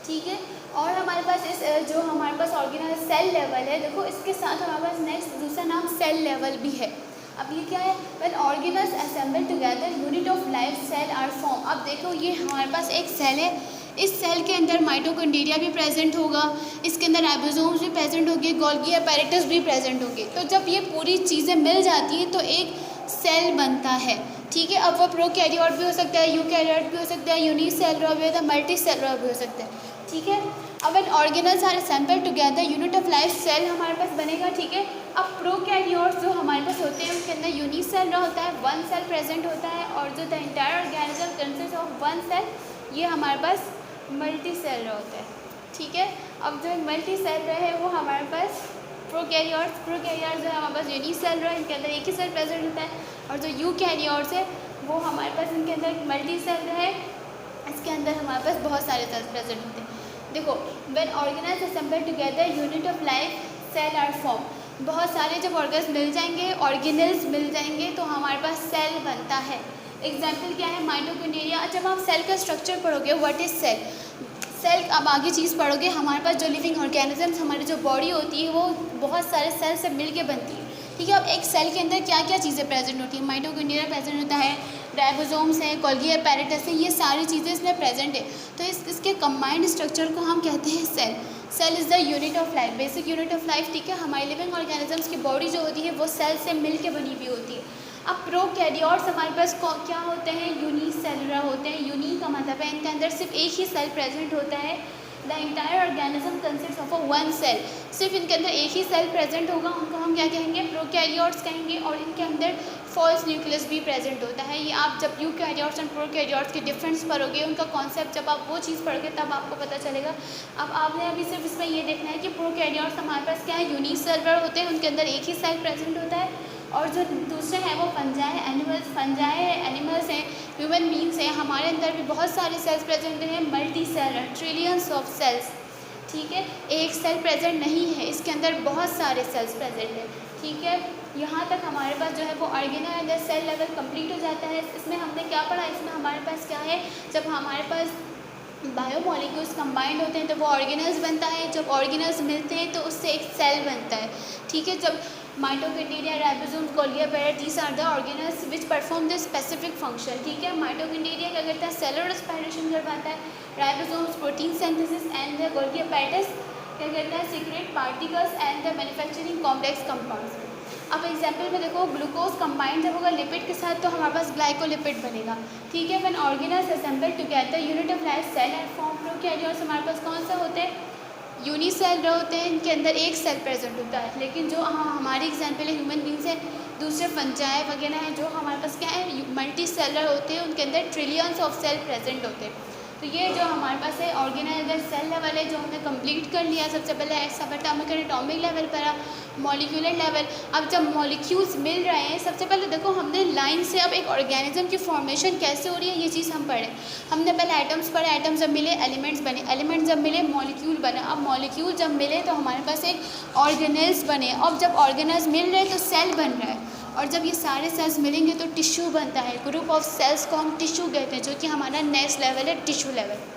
ठीक है। और हमारे पास जो हमारे पास ऑर्गेनल सेल लेवल है, देखो इसके साथ हमारे पास नेक्स्ट दूसरा नाम सेल लेवल भी है। अब ये क्या है, when organelles assemble together unit of life cell are form. अब देखो ये हमारे पास एक सेल है, इस सेल के अंदर माइटोकॉन्ड्रिया भी प्रेजेंट होगा, इसके अंदर राइबोसोम्स भी प्रेजेंट होंगे, गोल्गी अपैरेटस भी प्रेजेंट होंगे। तो जब ये पूरी चीज़ें मिल जाती हैं तो एक सेल बनता है, ठीक है। अब वो प्रोकैरियोट भी हो सकता है, यूकैरियोट भी हो सकता है, यूनिसेलुलर भी होता है, मल्टीसेलुलर भी हो सकता है, ठीक है। अब an organelles are assemble together unit of life cell हमारे पास बनेगा, ठीक है। अब प्रोकैरियोट्स जो हमारे पास होते हैं उसके अंदर यूनिसेलुलर होता है, 1 सेल प्रेजेंट होता है और जो the entire organism consist of 1 cell ये हमारे पास मल्टी सेलर होता है, ठीक है। अब जो मल्टी सेलर है वो हमारे पास प्रोकैरियोट्स जो है हमारे पास यूनिसेलर है, इनके अंदर एक ही सेल प्रेजेंट होता है। और जो यूकैरियोट्स है वो हमारे पास इनके अंदर मल्टी सेलर है, इसके अंदर हमारे पास बहुत सारे सेल्स प्रेजेंट होते हैं। देखो, when organise assemble together unit of life cell are form. बहुत सारे जब ऑर्गन्स मिल जाएंगे, ऑर्गेनल्स मिल जाएंगे तो हमारे पास सेल बनता है। एग्जाम्पल क्या है, माइटोकॉन्ड्रिया। जब आप सेल का स्ट्रक्चर पढ़ोगे, व्हाट इज सेल, सेल अब आगे चीज़ पढ़ोगे, हमारे पास जो लिविंग ऑर्गेनिजम्स, हमारी जो बॉडी होती है वो बहुत सारे सेल से मिल के बनती है, ठीक है। अब एक सेल के अंदर क्या क्या चीज़ें प्रेजेंट होती हैं, माइटोकॉन्ड्रिया प्रेजेंट होता है, राइबोसोम्स हैं, गोल्गी एपेरेटस है, ये सारी चीज़ें इसमें प्रेजेंट है। तो इसके कंबाइंड स्ट्रक्चर को हम कहते हैं cell. Cell is the unit of life, basic unit of life, ठीक है। हमारी लिविंग ऑर्गेनिजम्स की बॉडी जो होती है वो सेल से मिल के बनी हुई होती है। अब प्रोकैरियोट्स हमारे पास क्या होते हैं, यूनिसेलुलर होते हैं। यूनिक का मतलब है इनके अंदर सिर्फ एक ही सेल प्रेजेंट होता है। The entire organism consist of one cell, सिर्फ इनके अंदर एक ही सेल प्रेजेंट होगा, उनको हम क्या कहेंगे, प्रोकैरियोट्स कहेंगे। और इनके अंदर फॉल्स न्यूक्लियस भी प्रेजेंट होता है। ये आप जब यूकैरियोट्स और प्रोकैरियोट्स के डिफरेंस पढ़ोगे, उनका कॉन्सेप्ट जब आप वो चीज़ पढ़ोगे तब आपको पता चलेगा। अब आपने अभी सिर्फ इसमें ये देखना है कि प्रोकैरियोट्स हमारे पास क्या है, यूनिसेलुलर होते हैं, उनके अंदर एक ही सेल प्रेजेंट होता है। और जो दूसरे हैं वो फंजाई एनिमल्स हैं, ह्यूमन बींग्स हैं, हमारे अंदर भी बहुत सारे सेल्स प्रेजेंट हैं, multicellular, trillions of cells, ठीक है। एक सेल प्रेजेंट नहीं है, इसके अंदर बहुत सारे सेल्स प्रेजेंट हैं, ठीक है। यहाँ तक हमारे पास जो है वो ऑर्गेनाइज सेल लेवल कंप्लीट हो जाता है। इसमें हमने क्या पढ़ा, इसमें हमारे पास क्या है, जब हमारे पास बायोमोलिक्यूल्स कंबाइंड होते हैं तो वो ऑर्गेनल्स बनता है। जब ऑर्गेनल्स मिलते हैं तो उससे एक सेल बनता है, ठीक है। जब mitochondria, ribosomes, Golgi apparatus, these are the organelles which perform the specific function, ठीक है। माइटोकॉन्ड्रिया क्या करता है, सेलुलर रेस्पिरेशन करवाता है। Ribosomes protein synthesis and the Golgi apparatus क्या करता है, secret particles and the manufacturing complex compounds. अब एग्जाम्पल में देखो, ग्लूकोज कंबाइंड जब होगा लिपिड के साथ तो हमारे पास ग्लाइकोलिपिड बनेगा, ठीक है। When organelles assemble together unit of life cell and form. Prokaryotes हमारे पास कौन सा होते हैं, यूनिसेलुलर होते हैं, इनके अंदर एक सेल प्रेजेंट होता है। लेकिन जो हमारी एग्जाम्पल है ह्यूमन बींग्स है, दूसरे फंजाई वगैरह हैं, जो हमारे पास क्या है, मल्टी सेलुलर होते हैं, उनके अंदर ट्रिलियंस ऑफ सेल प्रेजेंट होते हैं। तो ये जो हमारे पास है ऑर्गेनाइजर सेल लेवल है, जो हमने कंप्लीट कर लिया। सबसे पहले सबएटॉमिक और एटॉमिक लेवल पर, मॉलिक्यूलर लेवल। अब जब मॉलिक्यूल्स मिल रहे हैं, सबसे पहले देखो हमने लाइन से अब एक ऑर्गेनिज्म की फॉर्मेशन कैसे हो रही है ये चीज़ हम पढ़े। हमने पहले एटम्स पढ़े, एटम्स जब मिले एलिमेंट्स बने, एलिमेंट्स जब मिले मॉलिक्यूल बने। अब मॉलिक्यूल जब मिले तो हमारे पास एक ऑर्गेनेल्स बने। अब जब ऑर्गेनेल्स मिल रहे हैं तो सेल बन रहा है, और जब ये सारे सेल्स मिलेंगे तो टिश्यू बनता है। ग्रुप ऑफ सेल्स को हम टिश्यू कहते हैं, जो कि हमारा नेक्स्ट लेवल है, टिश्यू लेवल।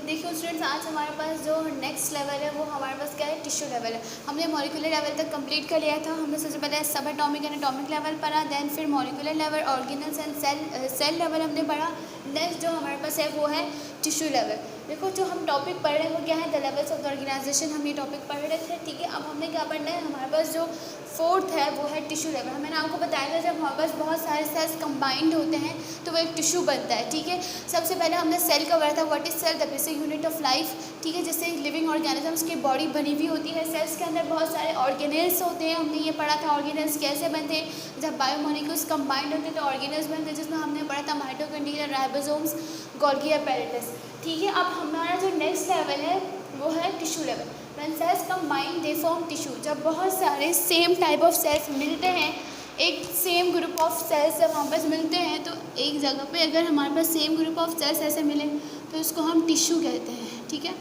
देखिए स्टूडेंट्स, आज हमारे पास जो नेक्स्ट लेवल है वो हमारे पास क्या है, टिश्यू लेवल है। हमने मॉलिक्यूलर लेवल तक कंप्लीट कर लिया था। हमने सबसे पहले subatomic and atomic level पढ़ा, देन फिर molecular level, organelles and cell level हमने पढ़ा। नेक्स्ट जो हमारे पास है वो है टिश्यू लेवल। देखो जो हम टॉपिक पढ़ रहे हैं वो क्या है, the levels of the organisation, हम ये टॉपिक पढ़ रहे थे, ठीक है। अब हमने क्या पढ़ना है, हमारे पास जो फोर्थ है वो है टिश्यू लेवल। मैंने आपको बताया था जब हमारे पास बहुत सारे सेल्स कंबाइंड होते हैं तो वो एक टिश्यू बनता है, ठीक है। सबसे पहले हमने सेल का पढ़ा था, what is cell, the basic unit of life, ठीक है, जिससे लिविंग ऑर्गेनिजम्स की बॉडी बनी हुई होती है। सेल्स के अंदर बहुत सारे ऑर्गेनल्स होते हैं, हमने ये पढ़ा था ऑर्गेनल्स कैसे बनते हैं। जब बायोमोलिक्यूल्स कंबाइंड होते हैं तो ऑर्गेनल्स बनते हैं, जिसमें हमने पढ़ा था माइटोकॉन्ड्रिया, राइबोसोम्स, गोल्गी एपेरेटस, ठीक है। अब हमारा जो नेक्स्ट लेवल है वो है tissue level. When cells combine they form tissue. जब बहुत सारे सेम टाइप ऑफ सेल्स मिलते हैं, एक सेम ग्रुप ऑफ सेल्स जब हमारे पास मिलते हैं, तो एक जगह पे अगर हमारे पास सेम ग्रुप ऑफ सेल्स ऐसे मिले तो इसको हम टिश्यू कहते हैं, ठीक है।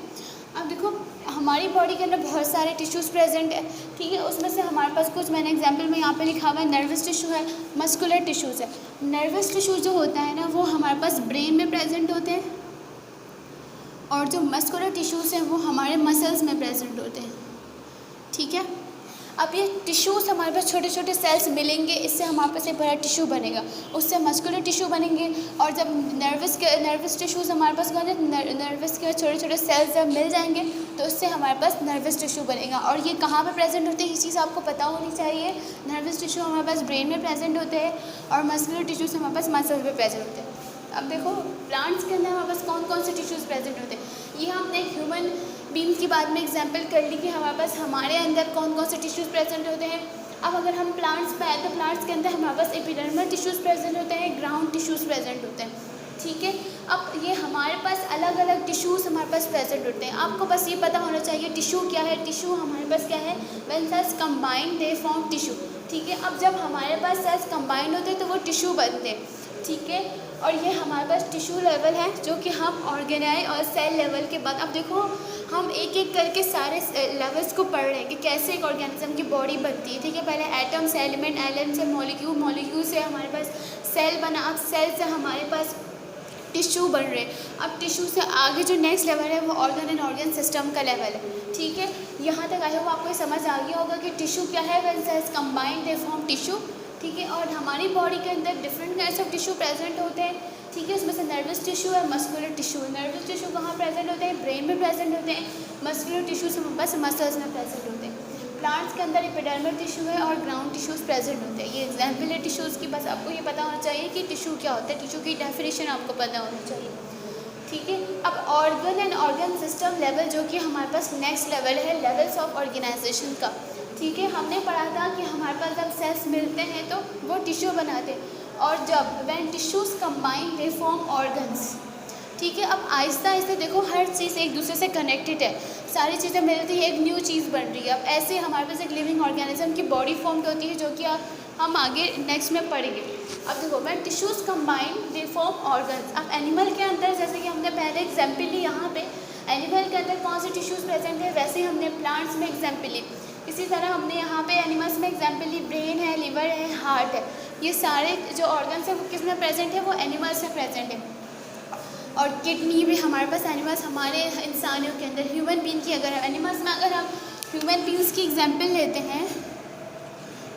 अब देखो हमारी बॉडी के अंदर बहुत सारे टिश्यूज़ प्रेजेंट है, ठीक है। उसमें से हमारे पास कुछ मैंने एग्जांपल में यहाँ पे लिखा हुआ है, नर्वस टिश्यू है, मस्कुलर टिश्यूज़ है। नर्वस टिश्यू जो होता है ना वो हमारे पास ब्रेन में प्रेजेंट होते हैं, और जो मस्कुलर टिश्यूज़ हैं वो हमारे मसल्स में प्रेजेंट होते हैं, ठीक है। अब ये टिश्यूज़ हमारे पास छोटे छोटे सेल्स मिलेंगे, इससे हमारे पास एक बड़ा टिश्यू बनेगा, उससे मस्कुलर टिश्यू बनेंगे। और जब नर्वस टिश्यूज़ हमारे पास बने, नर्वस के छोटे छोटे सेल्स जब मिल जाएंगे तो उससे हमारे पास नर्वस टिश्यू बनेगा। और ये कहाँ पे प्रेजेंट होते हैं ये चीज़ आपको पता होनी चाहिए। नर्वस टिश्यू हमारे पास ब्रेन में प्रेजेंट होते हैं, और मस्कुलर टिश्यूज़ हमारे पास मसल्स में प्रेजेंट होते हैं। अब देखो प्लांट्स के अंदर हमारे पास कौन कौन से टिश्यूज़ प्रेजेंट होते हैं, ये हमने ह्यूमन बींग्स की बाद में एग्जांपल कर ली कि हमारे पास हमारे अंदर कौन कौन से टिश्यूज़ प्रेजेंट होते हैं। अब अगर हम प्लांट्स पे आए तो प्लांट्स के अंदर हमारे पास एपिडर्मल टिश्यूज़ प्रेजेंट होते हैं, ग्राउंड टिश्यूज़ प्रेजेंट होते हैं, ठीक है। अब ये हमारे पास अलग अलग टिश्यूज़ हमारे पास प्रेजेंट होते हैं। आपको बस ये पता होना चाहिए टिश्यू क्या है। टिश्यू हमारे पास क्या है, when cells combine they form tissue, ठीक है। अब जब हमारे पास सेल्स कंबाइंड होते हैं तो वो टिश्यू बनते हैं, ठीक है। और ये हमारे पास टिश्यू लेवल है जो कि हम ऑर्गेनाइज और सेल लेवल के बाद, अब देखो हम एक एक करके सारे लेवल्स को पढ़ रहे हैं कि कैसे एक ऑर्गेनिज्म की बॉडी बनती है, ठीक है। पहले एटम से एलिमेंट, एलिमेंट से मॉलिक्यूल, मॉलिक्यूल से हमारे पास सेल बना, अब सेल से हमारे पास टिश्यू बन रहे हैं। अब टिश्यू से आगे जो नेक्स्ट लेवल है वो ऑर्गन एंड ऑर्गन सिस्टम का लेवल है, ठीक है। यहाँ तक आए हो आपको ये समझ आ गया होगा कि टिश्यू क्या है, when cells combined they form tissue, ठीक है। और हमारी बॉडी के अंदर different kinds of tissue present होते हैं, ठीक है। उसमें से नर्वस टिश्यू है, मस्कुलर टिश्यू है। नर्वस टिश्यू कहाँ प्रेजेंट होते हैं, ब्रेन में प्रेजेंट होते हैं। मस्कुलर टिश्यू से बस मसल्स में प्रेजेंट होते हैं। प्लांट्स के अंदर एपिडर्मल टिश्यू है और ग्राउंड टिश्यूज़ प्रेजेंट होते हैं। ये एग्जाम्पल है टिश्यूज़ की, बस आपको ये पता होना चाहिए कि टिश्यू क्या होता है, टिश्यू की डेफिनेशन आपको पता होना चाहिए, ठीक है। अब organ and organ system level जो कि हमारे पास नेक्स्ट लेवल है, लेवल्स ऑफ ऑर्गेनाइजेशन का, ठीक है। हमने पढ़ा था कि हमारे पास जब सेल्स मिलते हैं तो वो टिश्यू बनाते हैं, और जब when tissues combine they form organs, ठीक है। अब आहिस्ता आहिस्ता देखो हर चीज़ एक दूसरे से कनेक्टेड है, सारी चीज़ें मिलती है, एक न्यू चीज़ बन रही है। अब ऐसे हमारे पास एक लिविंग ऑर्गेनिज्म की बॉडी फॉर्म होती है जो कि हम आगे नेक्स्ट में पढ़ेंगे। अब देखो when tissues combine they form organs. अब एनिमल के अंदर जैसे कि हमने पहले एग्जाम्पल ली, यहाँ पे एनिमल के अंदर कौन से टिश्यूज़ प्रेजेंट है, वैसे ही हमने प्लांट्स में एग्जाम्पल ली। इसी तरह हमने यहाँ पे एनिमल्स में एग्जाम्पल ली, ब्रेन है, लिवर है, हार्ट है। ये सारे जो ऑर्गन्स है वो किस में प्रेजेंट है, वो एनिमल्स में प्रेजेंट है। और किडनी भी हमारे पास एनिमल्स, हमारे इंसानों के अंदर, ह्यूमन बीइंग की अगर एनिमल्स में अगर हम ह्यूमन बीइंग्स की एग्जांपल लेते हैं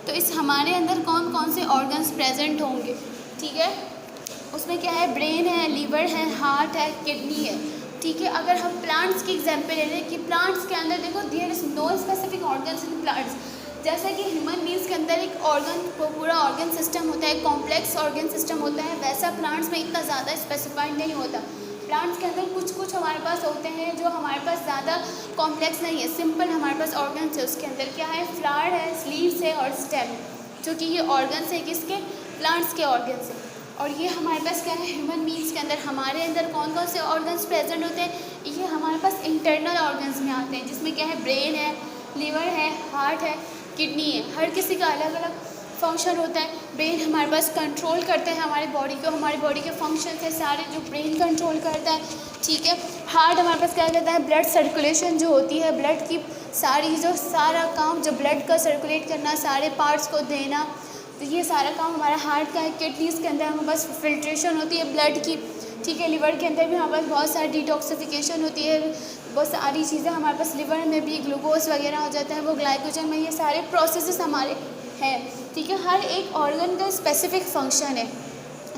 तो इस हमारे अंदर कौन कौन से ऑर्गन्स प्रेजेंट होंगे, ठीक है। उसमें क्या है, ब्रेन है, लीवर है, हार्ट है, किडनी है, ठीक है। अगर हम प्लांट्स की एग्जांपल ले लें कि प्लांट्स के अंदर देखो there is no specific organs in plants. जैसा कि ह्यूमन बीइंग्स के अंदर एक ऑर्गन को पूरा ऑर्गन सिस्टम होता है, कॉम्प्लेक्स ऑर्गन सिस्टम होता है, वैसा प्लांट्स में इतना ज़्यादा स्पेसिफाइड नहीं होता। प्लांट्स के अंदर कुछ कुछ हमारे पास होते हैं जो हमारे पास ज़्यादा कॉम्प्लेक्स नहीं है, सिंपल हमारे पास ऑर्गन्स है। उसके अंदर क्या है, फ्लावर है, स्लीव्स है और स्टेम, जो कि ये ऑर्गन्स है किसके, प्लांट्स के ऑर्गन्स है। और ये हमारे पास क्या है, ह्यूमन बीइंग्स के अंदर हमारे अंदर कौन कौन से ऑर्गन्स प्रेजेंट होते हैं, ये हमारे पास इंटरनल ऑर्गन्स में आते हैं, जिसमें क्या है, ब्रेन है, लीवर है, हार्ट है, किडनी है। हर किसी का अलग अलग फंक्शन होता है। ब्रेन हमारे पास कंट्रोल करते हैं हमारी बॉडी को, हमारी बॉडी के फंक्शन है सारे जो ब्रेन कंट्रोल करता है, ठीक है। हार्ट हमारे पास क्या करता है, ब्लड सर्कुलेशन जो होती है, ब्लड की सारी जो सारा काम जो ब्लड का सर्कुलेट करना, सारे पार्ट्स को देना, तो ये सारा काम हमारा हार्ट का है। किडनीज़ के अंदर हमारे पास फिल्ट्रेशन होती है ब्लड की, ठीक है। लिवर के अंदर भी हमारे पास बहुत सारी डिटॉक्सिफिकेशन होती है, बहुत सारी चीज़ें हमारे पास, लिवर में भी ग्लूकोज वगैरह हो जाता है, वो ग्लाइकोजन में, ये सारे प्रोसेसेस हमारे हैं, ठीक है। हर एक ऑर्गन का स्पेसिफिक फंक्शन है,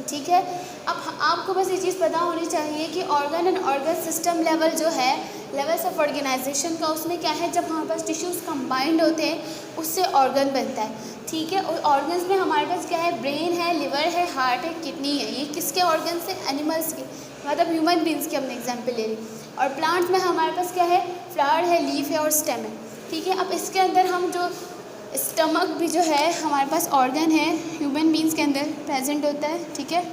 ठीक है। अब आपको बस ये चीज़ पता होनी चाहिए कि organ and organ system level जो है, लेवल्स ऑफ ऑर्गेनाइजेशन का, उसमें क्या है, जब हमारे पास टिश्यूज़ कंबाइंड होते हैं उससे ऑर्गन बनता है, ठीक है। और ऑर्गन्स में हमारे पास क्या है, ब्रेन है, लिवर है, हार्ट है, किडनी है। ये किसके ऑर्गन्स है, एनिमल्स के, मतलब ह्यूमन बीइंग्स की हमने एग्जाम्पल ले ली। और प्लांट्स में हमारे पास क्या है, फ्लावर है, लीफ है और स्टेम है, ठीक है। अब इसके अंदर हम जो स्टमक भी जो है हमारे पास ऑर्गन है, ह्यूमन बीइंग्स के अंदर प्रेजेंट होता है, ठीक है।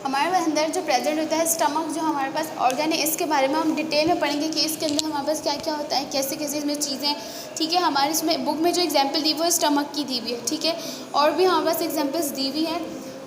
हमारे अंदर जो प्रेजेंट होता है स्टमक, जो हमारे पास ऑर्गन है, इसके बारे में हम डिटेल में पढ़ेंगे कि इसके अंदर हमारे पास क्या क्या होता है, कैसे कैसे इसमें चीज़ें, ठीक है। हमारे इसमें बुक में जो एग्जांपल दी वो स्टमक की दी हुई है, ठीक है। और भी हमारे पास एग्जांपल्स दी हुई हैं।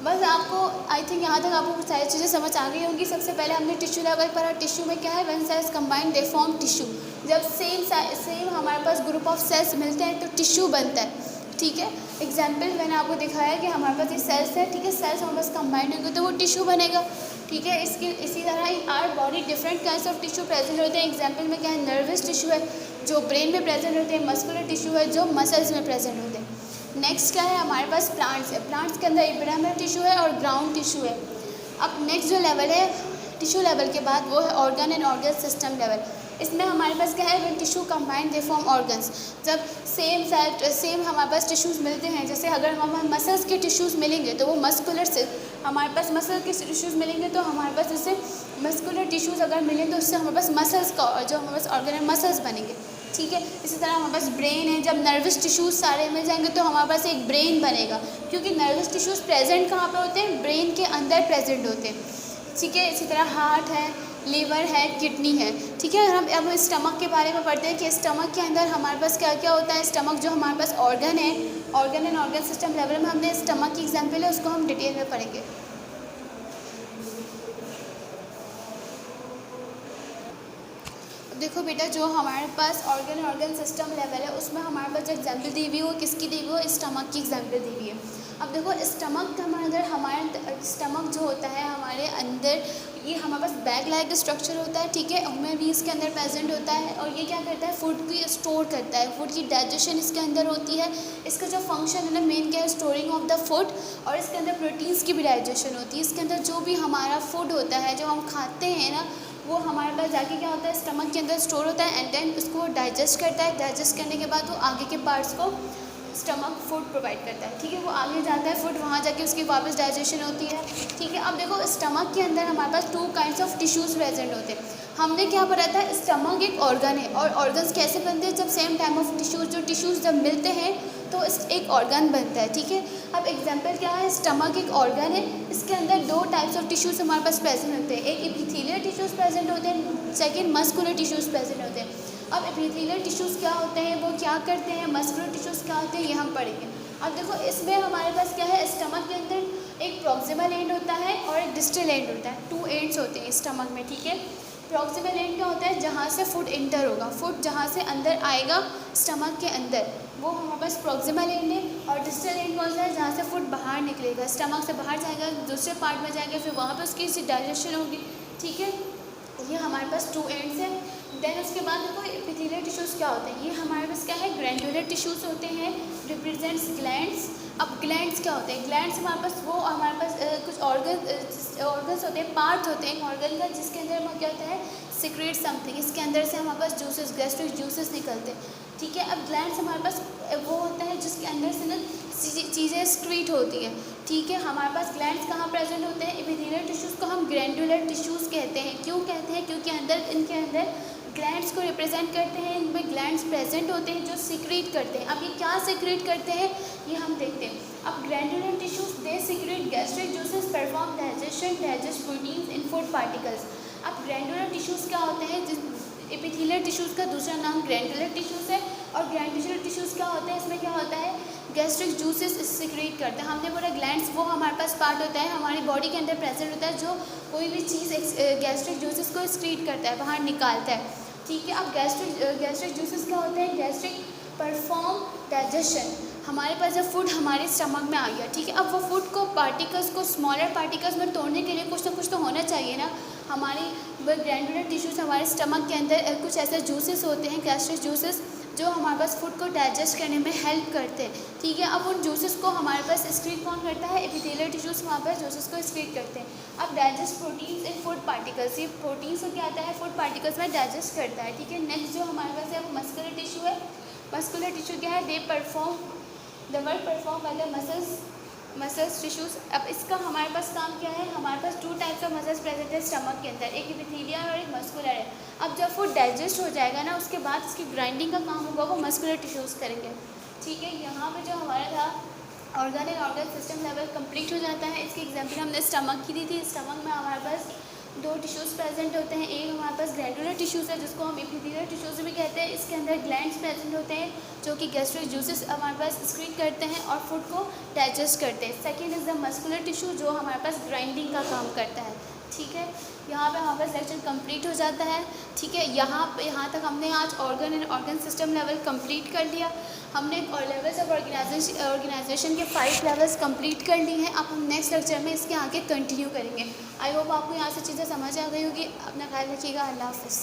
बस आपको आई थिंक यहाँ तक आपको सारी चीज़ें समझ आ गई होंगी। सबसे पहले हमने टिश्यू लेवल पढ़ा। टिश्यू में क्या है, when cells combine they form tissue. जब सेम हमारे पास ग्रुप ऑफ सेल्स मिलते हैं तो टिश्यू बनता है, ठीक है। एग्जाम्पल मैंने आपको दिखाया कि हमारे पास ये सेल्स है, ठीक है। सेल्स हमारे पास कंबाइंड होंगे तो वो टिश्यू बनेगा, ठीक है। इसी तरह ही our body different kinds of tissue present होते हैं। एग्जाम्पल में क्या है, नर्वस टिश्यू है जो ब्रेन में प्रेजेंट होते हैं, मस्कुलर टिश्यू है जो मसल्स में प्रेजेंट होते हैं। नेक्स्ट क्या है, हमारे पास प्लांट्स है। प्लांट्स के अंदर एपिडर्मल टिश्यू है और ग्राउंड टिश्यू है। अब नेक्स्ट जो लेवल है टिश्यू लेवल के बाद वो है organ and organ system level. इसमें हमारे पास क्या है, when tissue combine they form organs. जब सेम हमारे पास टिश्यूज़ मिलते हैं, जैसे अगर हमें मसल्स के टिश्यूज़ मिलेंगे तो वो मस्कुलर से, हमारे पास मसल के टिश्यूज़ मिलेंगे तो हमारे पास जैसे मस्कुलर टिश्यूज़ अगर मिलें तो उससे हमारे पास मसल्स का, जो हमारे पास ऑर्गन है, मसल्स बनेंगे, ठीक है। इसी तरह हमारे पास ब्रेन है, जब नर्वस टिश्यूज़ सारे मिल जाएंगे तो हमारे पास एक ब्रेन बनेगा, क्योंकि नर्वस टिश्यूज़ प्रेजेंट कहाँ पे होते हैं, ब्रेन के अंदर प्रेजेंट होते हैं, ठीक है। इसी तरह हार्ट है, लीवर है, किडनी है, ठीक है। हम अब स्टमक के बारे में पढ़ते हैं कि स्टमक के अंदर हमारे पास क्या क्या होता है। स्टमक जो हमारे पास ऑर्गन है, organ and organ system level में हमने स्टमक की एग्जाम्पल है, उसको हम डिटेल में पढ़ेंगे। देखो बेटा, जो हमारे पास ऑर्गन सिस्टम लेवल है उसमें हमारे पास जो एग्जाम्पल दी हुई हो, किसकी दी हुई हो, स्टमक की एग्जाम्पल दी हुई है। अब देखो स्टमक हमारे अंदर, हमारे स्टमक जो होता है हमारे अंदर, ये हमारे पास बैग लाइक स्ट्रक्चर होता है, ठीक है। हमें भी इसके अंदर प्रेजेंट होता है, और ये क्या करता है, फूड की स्टोर करता है, फूड की डाइजेशन इसके अंदर होती है। इसका जो फंक्शन है ना मेन क्या है, स्टोरिंग ऑफ द फूड, और इसके अंदर प्रोटीन्स की भी डाइजेशन होती है। इसके अंदर जो भी हमारा फूड होता है, जो हम खाते हैं ना, वो हमारे पास जाके क्या होता है, स्टमक के अंदर स्टोर होता है, एंड देन उसको डाइजेस्ट करता है। डाइजेस्ट करने के बाद वो आगे के पार्ट्स को स्टमक फूड प्रोवाइड करता है, ठीक है। वो आगे जाता है फूड, वहाँ जाके उसकी वापस डाइजेशन होती है, ठीक है। अब देखो स्टमक के अंदर हमारे पास 2 काइंड्स ऑफ टिश्यूज़ प्रेजेंट होते हैं। हमने क्या पढ़ा था, स्टमक एक ऑर्गन है, और ऑर्गन्स कैसे बनते हैं, जब सेम टाइम ऑफ टिश्यूज़, जो टिश्यूज़ जब मिलते हैं तो एक ऑर्गन बनता है, ठीक है। अब एग्जांपल क्या है, स्टमक एक ऑर्गन है, इसके अंदर 2 टाइप्स ऑफ टिश्यूज़ हमारे पास प्रेजेंट होते हैं। एक एपिथेलियल टिश्यूज़ प्रेजेंट होते हैं, सेकेंड मस्कुलर टिश्यूज़ प्रेजेंट होते हैं। अब एपिथेलियल टिश्यूज़ क्या होते हैं, वो क्या करते हैं, मस्कुलर टिश्यूज़ क्या होते हैं, ये हम पढ़ेंगे। अब देखो इसमें हमारे पास क्या है, स्टमक के अंदर एक प्रॉक्सिमल एंड होता है और एक डिस्टल एंड होता है, 2 एंड्स होते हैं स्टमक में, ठीक है। प्रॉक्सिमल एंड क्या होता है, जहाँ से फूड इंटर होगा, फूड जहाँ से अंदर आएगा स्टमक के अंदर, वो हमारे पास प्रॉक्सिमल एंड है। और डिस्टल एंड कौन सा है, जहाँ से फूड बाहर निकलेगा, स्टमक से बाहर जाएगा, दूसरे पार्ट में जाएगा, फिर वहाँ पे उसकी डाइजेशन होगी, ठीक है। ये हमारे पास 2 एंड्स हैं। देन उसके बाद देखो एपिथेलियल टिश्यूज़ क्या होते हैं, ये हमारे पास क्या है, ग्रैंडुलर टिश्यूज़ होते हैं, रिप्रेजेंट्स ग्लैंड्स। अब ग्लैंड्स क्या होते हैं, ग्लैंड्स हमारे पास वो हमारे पास कुछ ऑर्गन्स होते हैं, पार्ट होते हैं ऑर्गन का, जिसके अंदर हम क्या होता है, सीक्रेट समथिंग, इसके अंदर से हमारे पास जूसेस, गैस्ट्रिक जूसेस निकलते हैं, ठीक है। अब ग्लैंड्स हमारे पास वो होता है जिसके अंदर से ना चीज़ें स्क्रीट होती हैं, ठीक है। हमारे पास ग्लैंड्स कहाँ प्रेजेंट होते हैं, एपिथेलियल टिश्यूज़ को हम ग्रैंडुलर टिश्यूज़ कहते हैं। क्यों कहते हैं, क्योंकि इनके अंदर ग्लैंड्स को रिप्रेजेंट करते हैं, इनमें ग्लैंड्स प्रेजेंट होते हैं जो सीक्रेट करते हैं। अब ये क्या सीक्रेट करते हैं, ये हम देखते हैं। अब ग्रैंडुलर टिश्यूज़ दे secret gastric juices, perform digestion, digest proteins इन फूड पार्टिकल्स। अब ग्रैंडुलर टिश्यूज़ क्या होते हैं, एपिथेलियल टिश्यूज़ का दूसरा नाम ग्रैंडुलर टिश्यूज़ है, और ग्रैंडुलर टिश्यूज़ क्या होते हैं, इसमें क्या होता है, गैस्ट्रिक जूसेस सीक्रेट करते हैं। हमने बोला ग्लैंड्स वो हमारे पास पार्ट होता है, हमारी बॉडी के अंदर प्रेजेंट होता है, जो कोई भी चीज़ गैस्ट्रिक जूसेस को सीक्रेट करता है, बाहर निकालता है, ठीक है। अब गैस्ट्रिक जूसेस क्या होते हैं, गैस्ट्रिक परफॉर्म डाइजेशन। हमारे पास जब फूड हमारे स्टमक में आ गया, ठीक है, अब वो फूड को पार्टिकल्स को स्मॉलर पार्टिकल्स में तोड़ने के लिए कुछ ना कुछ तो होना चाहिए ना। हमारी ग्रैंडुलर टिश्यूज़ हमारे स्टमक के अंदर कुछ ऐसे जूसेस होते हैं, गैस्ट्रिक जूसेस, जो हमारे पास फूड को डाइजेस्ट करने में हेल्प करते हैं, ठीक है। अब उन जूसेस को हमारे पास एक्सक्रीट कौन करता है, एपिथेलियल टिश्यूज़ हमारे पास जूसेस को एक्सक्रीट करते हैं। अब डाइजेस्ट प्रोटीन्स इन फूड पार्टिकल्स, ये प्रोटीन्स को क्या आता है, फूड पार्टिकल्स में डाइजेस्ट करता है, ठीक है। नेक्स्ट जो हमारे पास है वो मस्कुलर टिश्यू है। मस्कुलर टिश्यू क्या है, the work perform by the muscles tissues. अब इसका हमारे पास काम क्या है, हमारे पास 2 टाइप्स ऑफ मसल्स प्रेजेंट है स्टमक के अंदर, एक एपिथेलियल और एक मस्कुलर है। अब जब फूड डाइजेस्ट हो जाएगा ना, उसके बाद इसकी ग्राइंडिंग का काम होगा, वो मस्कुलर टिश्यूज़ करेंगे, ठीक है। यहाँ पे जो हमारा था organ and organ system level complete हो जाता है। इसकी एग्जांपल हमने स्टमक की दी थी। स्टमक में हमारे पास 2 टिश्यूज़ प्रेजेंट होते हैं, एक हमारे पास ग्रैंडुलर टिश्यूज़ है जिसको हम एपिथेलियल टिश्यूज़ भी कहते हैं। इसके अंदर ग्लैंड्स प्रेजेंट होते हैं जो कि गैस्ट्रिक जूसेस हमारे पास एक्सक्रीट करते हैं और फूड को डाइजेस्ट करते हैं। Second is the muscular tissue, जो हमारे पास ग्राइंडिंग का काम करता है, ठीक है। यहाँ पे हमारे पास लेक्चर कंप्लीट हो जाता है, ठीक है। यहाँ तक हमने आज organ and organ system level complete कर लिया। हमने लेवल्स ऑफ ऑर्गेनाइजेशन के 5 लेवल्स कंप्लीट कर लिए हैं। अब हम नेक्स्ट लेक्चर में इसके आगे कंटिन्यू करेंगे। आई होप आपको यहाँ से चीज़ें समझ आ गई होगी। अपना ख्याल रखिएगा। अल्लाह हाफ़िज़।